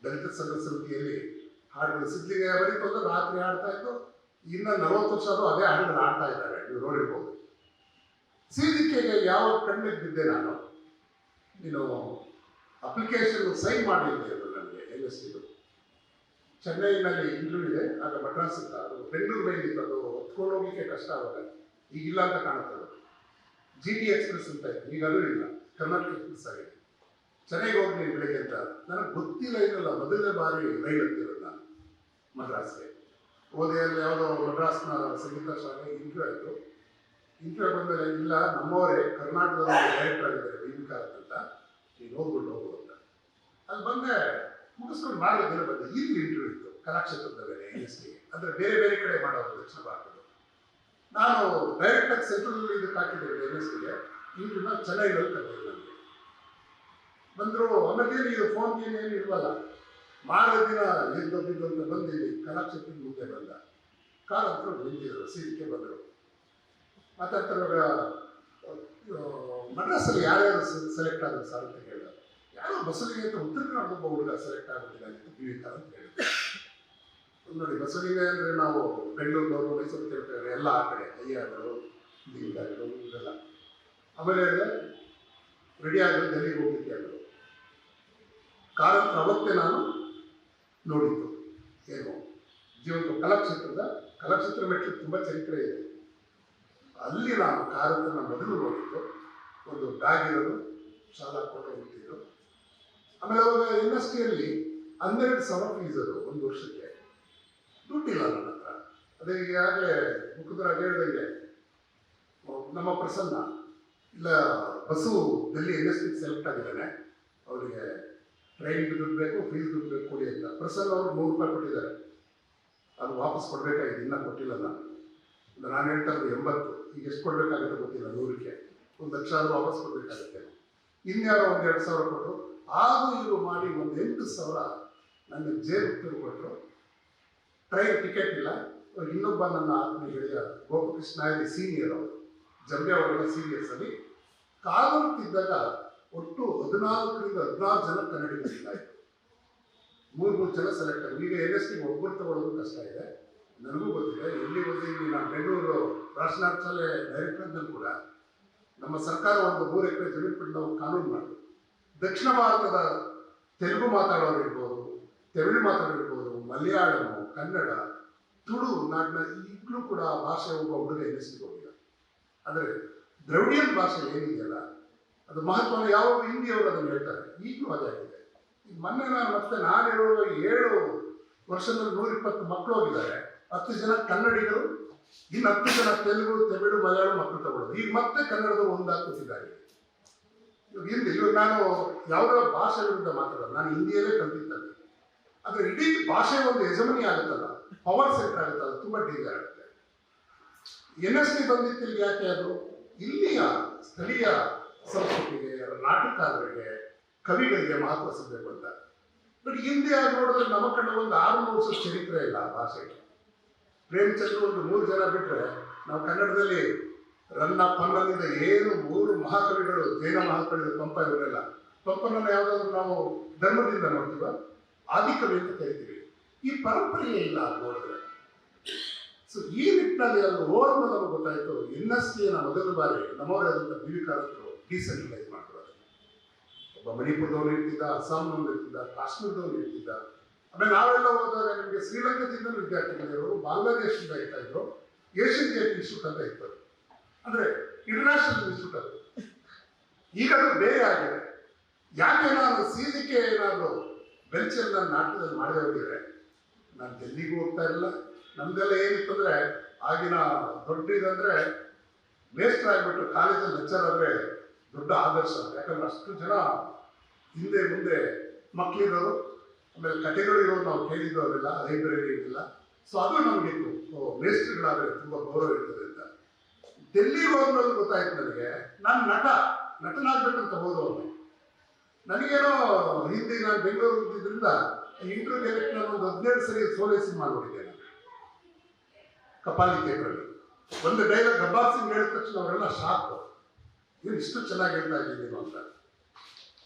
ದಲಿತ ಸಂಘ ಸಮಿತಿಯಲ್ಲಿ ಹಾಡುಗಳು ಸಿದ್ಲಿಂಗಯ್ಯ ಬರೀತು ಅಂದ್ರೆ ರಾತ್ರಿ ಹಾಡ್ತಾ ಇದ್ದು. ಇನ್ನು 40 ವರ್ಷ ಅದು ಅದೇ ಹಾಡುಗಳು ಹಾಡ್ತಾ ಇದ್ದಾರೆ, ನೀವು ನೋಡಿರ್ಬೋದು. ಸಿದಿಕೆಗೆ ಯಾವ ಕಣ್ಣಿಗೆ ಬಿದ್ದೆ ನಾನು, ನೀನು ಅಪ್ಲಿಕೇಶನ್ ಸೈನ್ ಮಾಡಿದ್ದೆ ಅದು ನನಗೆ NST. ಚೆನ್ನೈನಲ್ಲಿ ಇಂಟರ್ವ್ಯೂ ಇದೆ, ಆಗ ಮಡ್ರಾಸ್ ಇತ್ತು, ಅದು ಬೆಂಗಳೂರು ಮೇಲೆ ಇತ್ತು, ಅದು ಹೊತ್ಕೊಂಡು ಹೋಗಲಿಕ್ಕೆ ಕಷ್ಟ ಆವಾಗ. ಈಗಿಲ್ಲ ಅಂತ ಕಾಣುತ್ತದೆ. GT ಎಕ್ಸ್ಪ್ರೆಸ್ ಅಂತ ಇತ್ತು, ಈಗ ಅದು ಇಲ್ಲ, ಕರ್ನಾಟಕ ಎಕ್ಸ್ಪ್ರೆಸ್ ಆಗಿದೆ. ಚೆನ್ನೈಗೆ ಹೋಗ್ತೀನಿ ಬೆಳಿಗ್ಗೆ ಅಂತ. ನನಗೆ ಗೊತ್ತಿಲ್ಲ, ಇದಲ್ಲ ಮೊದಲನೇ ಬಾರಿ ರೈಲ್ ಹತ್ತಿರೋದು ನಾನು ಮಡ್ರಾಸ್ಗೆ. ಓದೆಯಲ್ಲಿ ಯಾವುದೋ ಮಡ್ರಾಸ್ನ ಸಂಗೀತ ಶಾಲೆ ಇಂಟರ್ವ್ಯೂ ಆಯಿತು. ಇಂಟರ್ವ್ಯೂ ಬಂದರೆ ಇಲ್ಲ ನಮ್ಮವರೇ ಕರ್ನಾಟಕದ ಡೈರೆಕ್ಟರ್ ಆಗಿದ್ದಾರೆ ಬೀಬಿಕಾರತ್ ಅಂತ, ನೀನು ಹೋಗ್ಬಿಟ್ಟು ಹೋಗು ಅಂತ. ಅಲ್ಲಿ ಬಂದೆ, ಮುಗಿಸ್ಕೊಂಡು ಮಾಡಿದ ದಿನ ಬಂದೆ. ಇಲ್ಲಿ ಇಂಟರ್ವ್ಯೂ ಇತ್ತು ಕಲಾಕ್ಷೇತ್ರದ ಬೇರೆ NST, ಅಂದರೆ ಬೇರೆ ಬೇರೆ ಕಡೆ ಮಾಡೋದು ದಕ್ಷಿಣ ಭಾರತದ. ನಾನು ಡೈರೆಕ್ಟಾಗಿ ಸೆಂಟ್ರಲ್ ಇದಕ್ಕೆ ಹಾಕಿದ್ದೇವೆ NSTಗೆ. ಇಂಟರ್ವ್ಯೂನ ಚೆನ್ನೈನಲ್ಲಿ ಕರೆದಿದ್ದೆ ನನಗೆ. ಬಂದರು. ಆಮೇಲೆ ಇದು ಫೋನ್ ಗೇಮ್ ಏನು ಇಲ್ವಲ್ಲ, ಮಾಡೋ ದಿನ ಎದ್ದೊಬ್ಬಿದ್ದು ಅಂತ ಬಂದಿಲ್ಲಿ ಕಲಾಕ್ಷೇತ್ರದ ಮುಂದೆ ಬಂದ. ಕಾರ್ ಹತ್ರ ನಿಂತಿದ್ರು, ಸೀದಕ್ಕೆ ಬಂದರು. ಮಾತಾಡ್ತಾರ, ಮಡ್ರಾಸಲ್ಲಿ ಯಾರ್ಯಾರು ಸೆಲೆಕ್ಟ್ ಆದ್ರು ಸರ್ ಅಂತ ಹೇಳಿದ. ಯಾರೋ ಬಸವಲಿಂಗ ಅಂತ ಉತ್ತರ ಕನ್ನಡದೊಬ್ಬ ಹುಡುಗ ಸೆಲೆಕ್ಟ್ ಆಗೋದಿಲ್ಲ BV-ಕಾರ ಅಂತ ಹೇಳಿದ್ರು. ನೋಡಿ, ಬಸವಲಿಂಗ ಅಂದರೆ ನಾವು ಬೆಂಗಳೂರಿನವರು, ಮೈಸೂರು ತಿಳ್ತಾರೆ ಎಲ್ಲ ಆ ಕಡೆ ಅಯ್ಯಾಗಳು ಲಿಂಗಾಗಳು ಇದೆಲ್ಲ. ಆಮೇಲೆ ಹೇಳಿದೆ ರೆಡಿ ಆಗಿ ಡೆಲ್ಲಿಗೆ ಹೋಗ್ಲಿಕ್ಕೆ ಅಂದರು. ಕಾರಂತರ ಅವತ್ತೇ ನಾನು ನೋಡಿದ್ದು ಏನು ಜೀವನ ಕಲಾಕ್ಷೇತ್ರ ಮೆಟ್ಲು ತುಂಬ ಚರಿತ್ರೆ ಇದೆ. ಅಲ್ಲಿ ನಾನು ಕಾರಂತನ ಮೊದಲು ನೋಡಿದ್ದು. ಒಂದು ಬ್ಯಾಗ್ ಇರೋದು, ಶಾಲಾ ಕೊಟ್ಟು ಹೋಗ್ತಿದ್ದು. ಆಮೇಲೆ ಅವಾಗ NSTಯಲ್ಲಿ 12,000 ಫೀಸ್ ಅದು ಒಂದು ವರ್ಷಕ್ಕೆ. ದುಡ್ಡಿಲ್ಲ ನನ್ನ ಹತ್ರ. ಅದೇ ಈಗಾಗಲೇ ಮುಖದರಾಗ ಹೇಳ್ದಂಗೆ ನಮ್ಮ ಪ್ರಸನ್ನ ಇಲ್ಲ ಬಸ್ಸು ಡೆಲ್ಲಿ NST ಸೆಲೆಕ್ಟ್ ಆಗಿದ್ದಾನೆ, ಅವರಿಗೆ ಟ್ರೈನಿಗೆ ದುಡ್ಡು ಬೇಕು, ಫೀಸ್ ದುಡ್ಡು ಬೇಕು ಕೊಡಿ ಅಂತ. ಪ್ರಸನ್ನ ಅವರು ₹100 ಕೊಟ್ಟಿದ್ದಾರೆ. ಅದು ವಾಪಸ್ ಕೊಡಬೇಕಾಗಿದೆ, ಇನ್ನೂ ಕೊಟ್ಟಿಲ್ಲ ನಾನು ಹೇಳ್ತಾ ಇರೋದು 80. ಈಗ ಎಷ್ಟು ಕೊಡಬೇಕಾಗುತ್ತೆ ಗೊತ್ತಿಲ್ಲ, 100ಕ್ಕೆ 1,00,000 ಆದರೂ ವಾಪಸ್ ಕೊಡಬೇಕಾಗುತ್ತೆ. ಇನ್ಯಾರೋ 2,000 ಕೊಟ್ಟರು. ಆಗೂ ಇವರು ಮಾಡಿ 8,000 ನನ್ನ ಜೇಬು ಕೊಟ್ಟರು. ಟ್ರೈನ್ ಟಿಕೆಟ್ ಇಲ್ಲ. ಇನ್ನೊಬ್ಬ ನನ್ನ ಆತ್ಮೀಯ ಗೆಳೆಯ ಗೋಪಕೃಷ್ಣ ಇಲ್ಲಿ ಸೀನಿಯರ್, ಅವರು ಜಂಬೆ ಅವರೆಲ್ಲ ಸೀನಿಯರ್ಸಲ್ಲಿ ಕಾಲಂತಿದ್ದಾಗ ಒಟ್ಟು 14ರಿಂದ 16 ಜನ ಕನ್ನಡಿಗರಿದ್ದಾಯಿತು. 3 ಜನ ಸೆಲೆಕ್ಟ್ ಆಗಿ. ಈಗ NSTಗೆ ಒಬ್ಬರು ತಗೊಳ್ಳೋದು ಕಷ್ಟ ಇದೆ. ನನಗೂ ಗೊತ್ತಿದೆ. ಎಲ್ಲಿ ಇಲ್ಲಿ ನಾನು ಬೆಂಗಳೂರು ರಾಷ್ಟ್ರೀಯ ಶಾಲೆ ಡೈರೆಕ್ಟರ್ನಲ್ಲಿ ಕೂಡ ನಮ್ಮ ಸರ್ಕಾರ ಒಂದು 3 ಎಕರೆ ಜಮೀನು ಕೊಟ್ಟು ನಾವು ಕಾನೂನು ಮಾಡಿದ್ವಿ. ದಕ್ಷಿಣ ಭಾರತದ ತೆಲುಗು ಮಾತಾಡೋರು ಇರ್ಬೋದು, ತಮಿಳು ಮಾತಾಡೋರಿರ್ಬೋದು, ಮಲಯಾಳಂ, ಕನ್ನಡ, ತುಳು ನಾಡಿನ ಈಗಲೂ ಕೂಡ ಆ ಭಾಷೆ ಒಬ್ಬ ಹುಡುಗ NSTಗೆ ಹೋಗಿಲ್ಲ. ಆದರೆ ದ್ರವಿಡಿಯನ್ ಭಾಷೆ ಏನಿದೆಯಲ್ಲ ಅದು ಮಹತ್ವನ ಯಾವಾಗ ಹಿಂದಿಯವರು ಅದನ್ನು ಹೇಳ್ತಾರೆ. ಈಗಲೂ ಅದೇ ಆಗಿದೆ. ಈಗ ಮೊನ್ನೆ ನಾನಿರೋ 7 ವರ್ಷದಲ್ಲಿ 120 ಮಕ್ಕಳು ಹೋಗಿದ್ದಾರೆ. 10 ಜನ ಕನ್ನಡಿಗರು, ಇನ್ನು 10 ಜನ ತೆಲುಗು, ತಮಿಳು, ಮಲಯಾಳಂ ಮಕ್ಕಳು ತಗೊಳ್ಳೋದು. ಈಗ ಮತ್ತೆ ಕನ್ನಡದ ಒಂದಾಗ್ತಿದ್ದಾರೆ. ಇವಾಗ ನಾನು ಯಾವುದೋ ಭಾಷೆ ವಿರುದ್ಧ ಮಾತಾಡೋದು, ನಾನು ಹಿಂದಿಯಲ್ಲೇ ಕಲ್ತಿದ್ದಲ್ಲಿ. ಆದರೆ ಇಡೀ ಭಾಷೆ ಒಂದು ಯಜಮಾನಿ ಆಗುತ್ತಲ್ಲ, ಪವರ್ ಸೆಂಟರ್ ಆಗುತ್ತಲ್ಲ, ತುಂಬ ಡೇಂಜರ್ ಆಗುತ್ತೆ. NST ಬಂದಿತ್ತಿಲ್ಲಿ ಯಾಕೆ ಅದು ಇಲ್ಲಿಯ ಸ್ಥಳೀಯ ಸಂಸ್ಕೃತಿಗೆ, ನಾಟಕಕಾರರಿಗೆ, ಕವಿಗಳಿಗೆ ಮಹತ್ವ ಸಿಗಬೇಕು ಅಂತ. ಬಟ್ ಹಿಂದೆ ಆಗಿ ನೋಡಿದ್ರೆ ನಮ್ಮ ಕಡೆ ಒಂದು 600 ವರ್ಷದ ಚರಿತ್ರೆ ಇಲ್ಲ ಆ ಭಾಷೆಗೆ. ಪ್ರೇಮಚಂದ್ರ ಒಂದು 3 ಜನ ಬಿಟ್ಟರೆ ನಾವು ಕನ್ನಡದಲ್ಲಿ ರನ್ನ ಪನ್ನದಿಂದ ಏನು 3 ಮಹಾಕವಿಗಳು, ಜೈನ ಮಹಾಕವಿಗಳು, ಪಂಪ ಇವರೆಲ್ಲ. ಪಂಪನನ್ನು ಯಾವುದಾದ್ರೂ ನಾವು ಧರ್ಮದಿಂದ ನೋಡ್ತೀವ, ಆದಿಕವಿ ಅಂತ ಕರಿತೀವಿ. ಈ ಪರಂಪರೆಯೇ ಇಲ್ಲ ನೋಡಿದ್ರೆ. ಸೊ ಈ ನಿಟ್ಟಿನಲ್ಲಿ ಅದು ಹೋದ ನಮಗೆ ಗೊತ್ತಾಯಿತು, NSTನ ಮೊದಲ ಬಾರಿ ನಮ್ಮವರಾದಂಥ BV-ಕಾರರು ಡಿಸೆಂಟ್ರಲೈಸ್ ಮಾಡ್ತಾರೆ. ಒಬ್ಬ ಮಣಿಪುರದವನು ಇರ್ತಿದ್ದ, ಅಸ್ಸಾಂನವನು ಇರ್ತಿದ್ದ, ಕಾಶ್ಮೀರದವನು ಇರ್ತಿದ್ದ. ಆಮೇಲೆ ನಾವೆಲ್ಲ ಹೋದಾಗ ನಿಮಗೆ ಶ್ರೀಲಂಕಾದಿಂದ ವಿದ್ಯಾರ್ಥಿಗಳಿರೋರು, ಬಾಂಗ್ಲಾದೇಶದಿಂದ ಇರ್ತಾ ಇದ್ರು. ಏಷ್ಯನ್ ಗೇಟ್ ಇನ್ಸ್ಟಿಟ್ಯೂಟ್ ಅಂತ ಇತ್ತು, ಅಂದರೆ ಇಂಟರ್ನ್ಯಾಷನಲ್ ಇನ್ಸ್ಟಿಟ್ಯೂಟ್ ಅದು. ಈಗ ಅದು ಬೇರೆ ಆಗಿದೆ. ಯಾಕೆ ನಾನು ಸೀದಿಕೆ ಏನಾದರೂ ಬೆಂಚಲ್ಲಿ ನಾನು ನಾಟಕದಲ್ಲಿ ಮಾಡದೆ ಹೋಗಿದ್ರೆ ನಾನು ಡೆಲ್ಲಿಗೂ ಹೋಗ್ತಾ ಇರಲಿಲ್ಲ. ನಮ್ದೆಲ್ಲ ಏನಿತ್ತು ಅಂದರೆ ಆಗಿನ ದೊಡ್ಡ ಇದಂದರೆ ಮೇಸ್ಟ್ರ್ ಆಗಿಬಿಟ್ಟು ಕಾಲೇಜಲ್ಲಿ ಲೆಕ್ಚರ್ ಆದರೆ ದೊಡ್ಡ ಆದರ್ಶ. ಯಾಕಂದ್ರೆ ಅಷ್ಟು ಜನ ಹಿಂದೆ ಮುಂದೆ ಮಕ್ಕಳಿರೋರು, ಆಮೇಲೆ ಕಥೆಗಳು ಇರೋರು ನಾವು ಕೇಳಿದ್ದು ಅವೆಲ್ಲ ಲೈಬ್ರರಿ ಇರಲಿಲ್ಲ. ಸೊ ಅದು ನಮಗಿತ್ತು, ಮೇಸ್ಟ್ರಿಗಳಾದರೆ ತುಂಬ ಗೌರವ ಇರ್ತದೆ ಅಂತ. ಡೆಲ್ಲಿಗೆ ಹೋದ್ಮೇಲೆ ಗೊತ್ತಾಯ್ತು ನನಗೆ, ನಾನು ನಟನಾಗಬೇಕಂತ ಹೋದವನು. ನನಗೇನೋ ಹಿಂದೆ ನಾನು ಬೆಂಗಳೂರು ಇದ್ದಿದ್ದರಿಂದ ಇಂಟರ್ವ್ಯೂ ಎಲೆಕ್ಟ್ ನಾನು ಒಂದು 17 ಸರಿ ಸೋಲೆ ಸಿನಿಮಾ ನೋಡಿದ್ದೆ ನಾನು ಕಪಾಲಿ ಥಿಯೇಟ್ರಲ್ಲಿ. ಒಂದು ಡೈಲಾಗ್ ಗಬ್ಬಾರ್ ಸಿಂಗ್ ಹೇಳಿದ ತಕ್ಷಣ ಅವರೆಲ್ಲ ಶಾಕ್, ನೀವು ಇಷ್ಟು ಚೆನ್ನಾಗಿ ಹೇಳ್ತಾ ಇದ್ದೀವಿ ಅಂತ.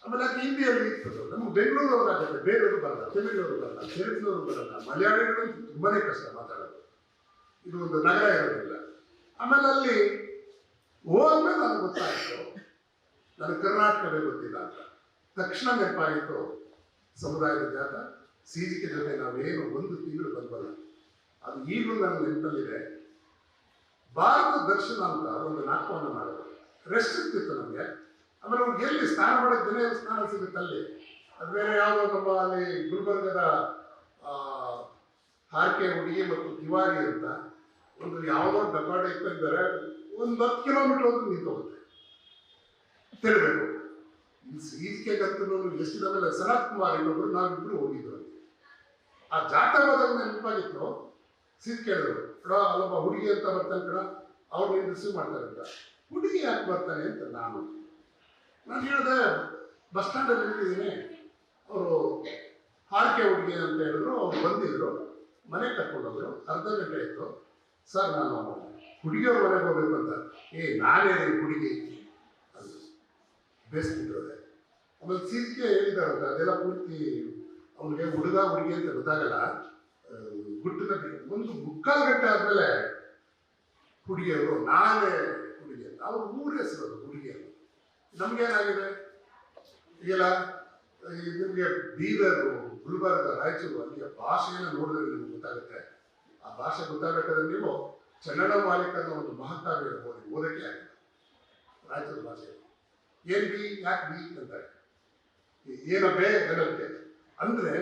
ಆಮೇಲೆ ಅದು ಹಿಂದಿಯಲ್ಲಿ ಇರ್ತದೆ, ನಮ್ಗೆ ಬೆಂಗಳೂರವರಾಗುತ್ತೆ, ಬೇರೆಯವರು ಬರಲ್ಲ, ತೆಲುಗಿನವರು ಬರಲ್ಲ, ತೆಲುಗಿನವರು ಬರಲ್ಲ, ಮಲಯಾಳಿಗಳು ತುಂಬಾನೇ ಕಷ್ಟ ಮಾತಾಡೋದು, ಇದು ಒಂದು ನಗರ ಇರೋದಿಲ್ಲ. ಆಮೇಲೆ ಅಲ್ಲಿ ಹೋದ್ಮೇಲೆ ನನಗೆ ಗೊತ್ತಾಯಿತು ನನಗೆ ಕರ್ನಾಟಕವೇ ಗೊತ್ತಿಲ್ಲ ಅಂತ. ತಕ್ಷಣ ನೆನಪಾಯಿತು ಸಮುದಾಯದ ಜಾತ CGK ಜೊತೆ ನಾವೇನು 1 ತಿಂಗಳು ಬಂದಲ್ಲ, ಅದು ಈಗಲೂ ನನ್ನ ನೆನಪಲ್ಲಿದೆ. ಭಾರತ ದರ್ಶನ ಅಂತ ಒಂದು ನಾಟಕವನ್ನು ಮಾಡೋದು, ರೆಸ್ಟ್ ಇರ್ತಿತ್ತು ನಮಗೆ. ಆಮೇಲೆ ಅವ್ರಿಗೆ ಎಲ್ಲಿ ಸ್ನಾನ ಮಾಡೋಕ್ಕೆ ದಿನ ಸ್ನಾನ ಸಿಗುತ್ತಲ್ಲಿ, ಅದು ಬೇರೆ ಯಾವುದೋ ನಮ್ಮ ಅಲ್ಲಿ ಗುಲ್ಬರ್ಗದ ಹಾರ್ಕೆ ಹುಡುಗಿ ಮತ್ತು ತಿವಾರಿ ಅಂತ ಒಂದು ಯಾವುದೋ ಡಬ್ಬಾಡ ಇದ್ದಾರೆ, ಒಂದು 10 ಕಿಲೋಮೀಟರ್ ಹೋದ್ರೆ ನಿಂತು ಹೋಗುತ್ತೆ ತಿರ್ಬೇಕು. CGKಗಂತೂ ಎಷ್ಟಿದಾವೆಲ್ಲ ಸನತ್ ಕುಮಾರ್ ಇನ್ನೊಬ್ರು ನಾವಿಬ್ರು ಹೋಗಿದ್ರು. ಆ ಜಾತಕದಲ್ಲಿ ನೆನಪಾಗಿತ್ತು. ಕೇಳಿದ್ರು, ಕಡ ಅಲ್ಲೊಬ್ಬ ಹುಡುಗಿ ಅಂತ ಬರ್ತಾನೆ ಕಡ, ಅವ್ರು ರಿಸೀವ್ ಮಾಡ್ತಾರೆ ಅಂತ. ಹುಡುಗಿ ಯಾಕೆ ಬರ್ತಾನೆ ಅಂತ ನಾನು ಹೇಳಿದೆ, ಬಸ್ ಸ್ಟ್ಯಾಂಡಲ್ಲಿ ಇಟ್ಟಿದ್ದೀನಿ, ಅವರು ಹಾರ್ಕೆ ಹುಡುಗಿ ಅಂತ ಹೇಳಿದ್ರು. ಅವ್ರು ಬಂದಿದ್ರು, ಮನೆಗೆ ಕರ್ಕೊಂಡೋದ್ರು. ಅರ್ಧ ಗಂಟೆ ಇತ್ತು. ಸರ್ ನಾನು ಹುಡುಗಿಯವ್ರ ಮನೆಗೆ ಹೋಗ್ಬೇಕು ಅಂತ. ನಾನೇ ಹುಡುಗಿ ಅದು ಬೇಯಿಸ್ತಿದ್ರು. ಅದೇ ಆಮೇಲೆ CGK ಹೇಳಿದಾರಂತ, ಅದೆಲ್ಲ ಪೂರ್ತಿ ಅವ್ನಿಗೆ ಹುಡುಗ ಹುಡುಗಿ ಅಂತ ಗೊತ್ತಾಗಲ್ಲ, ಗುಟ್ಟಿನ ಒಂದು 3/4 ಗಂಟೆ ಆದಮೇಲೆ ಹುಡುಗಿಯವರು ನಾನೇ ಹುಡುಗಿ ಅಂತ. ಅವ್ರ ಊರ ಹೆಸರು ಹುಡುಗಿ ಅಂತ. ನಮಗೇನಾಗಿದೆ ಈಗೆಲ್ಲ ನಿಮಗೆ ಬೀದರು, ಗುಲ್ಬರ್ಗ, ರಾಯಚೂರು ಅಲ್ಲಿಯ ಭಾಷೆಯನ್ನು ನೋಡಿದ್ರೆ ನಿಮ್ಗೆ ಗೊತ್ತಾಗುತ್ತೆ. ಆ ಭಾಷೆ ಗೊತ್ತಾಗಬೇಕಾದ್ರೆ ನೀವು ಚನ್ನಡ ಮಾಲೀಕನ ಒಂದು ಮಹಾಕಾವ್ಯ ಓದಕ್ಕೆ ಆಗಿಲ್ಲ. ರಾಯಚೂರು ಭಾಷೆ ಏನ್ ಬಿ ಯಾಕೆ ಬಿ ಅಂತಾರೆ, ಏನಬ್ಬೆ ಏನಕ್ಕೆ ಅಂದರೆ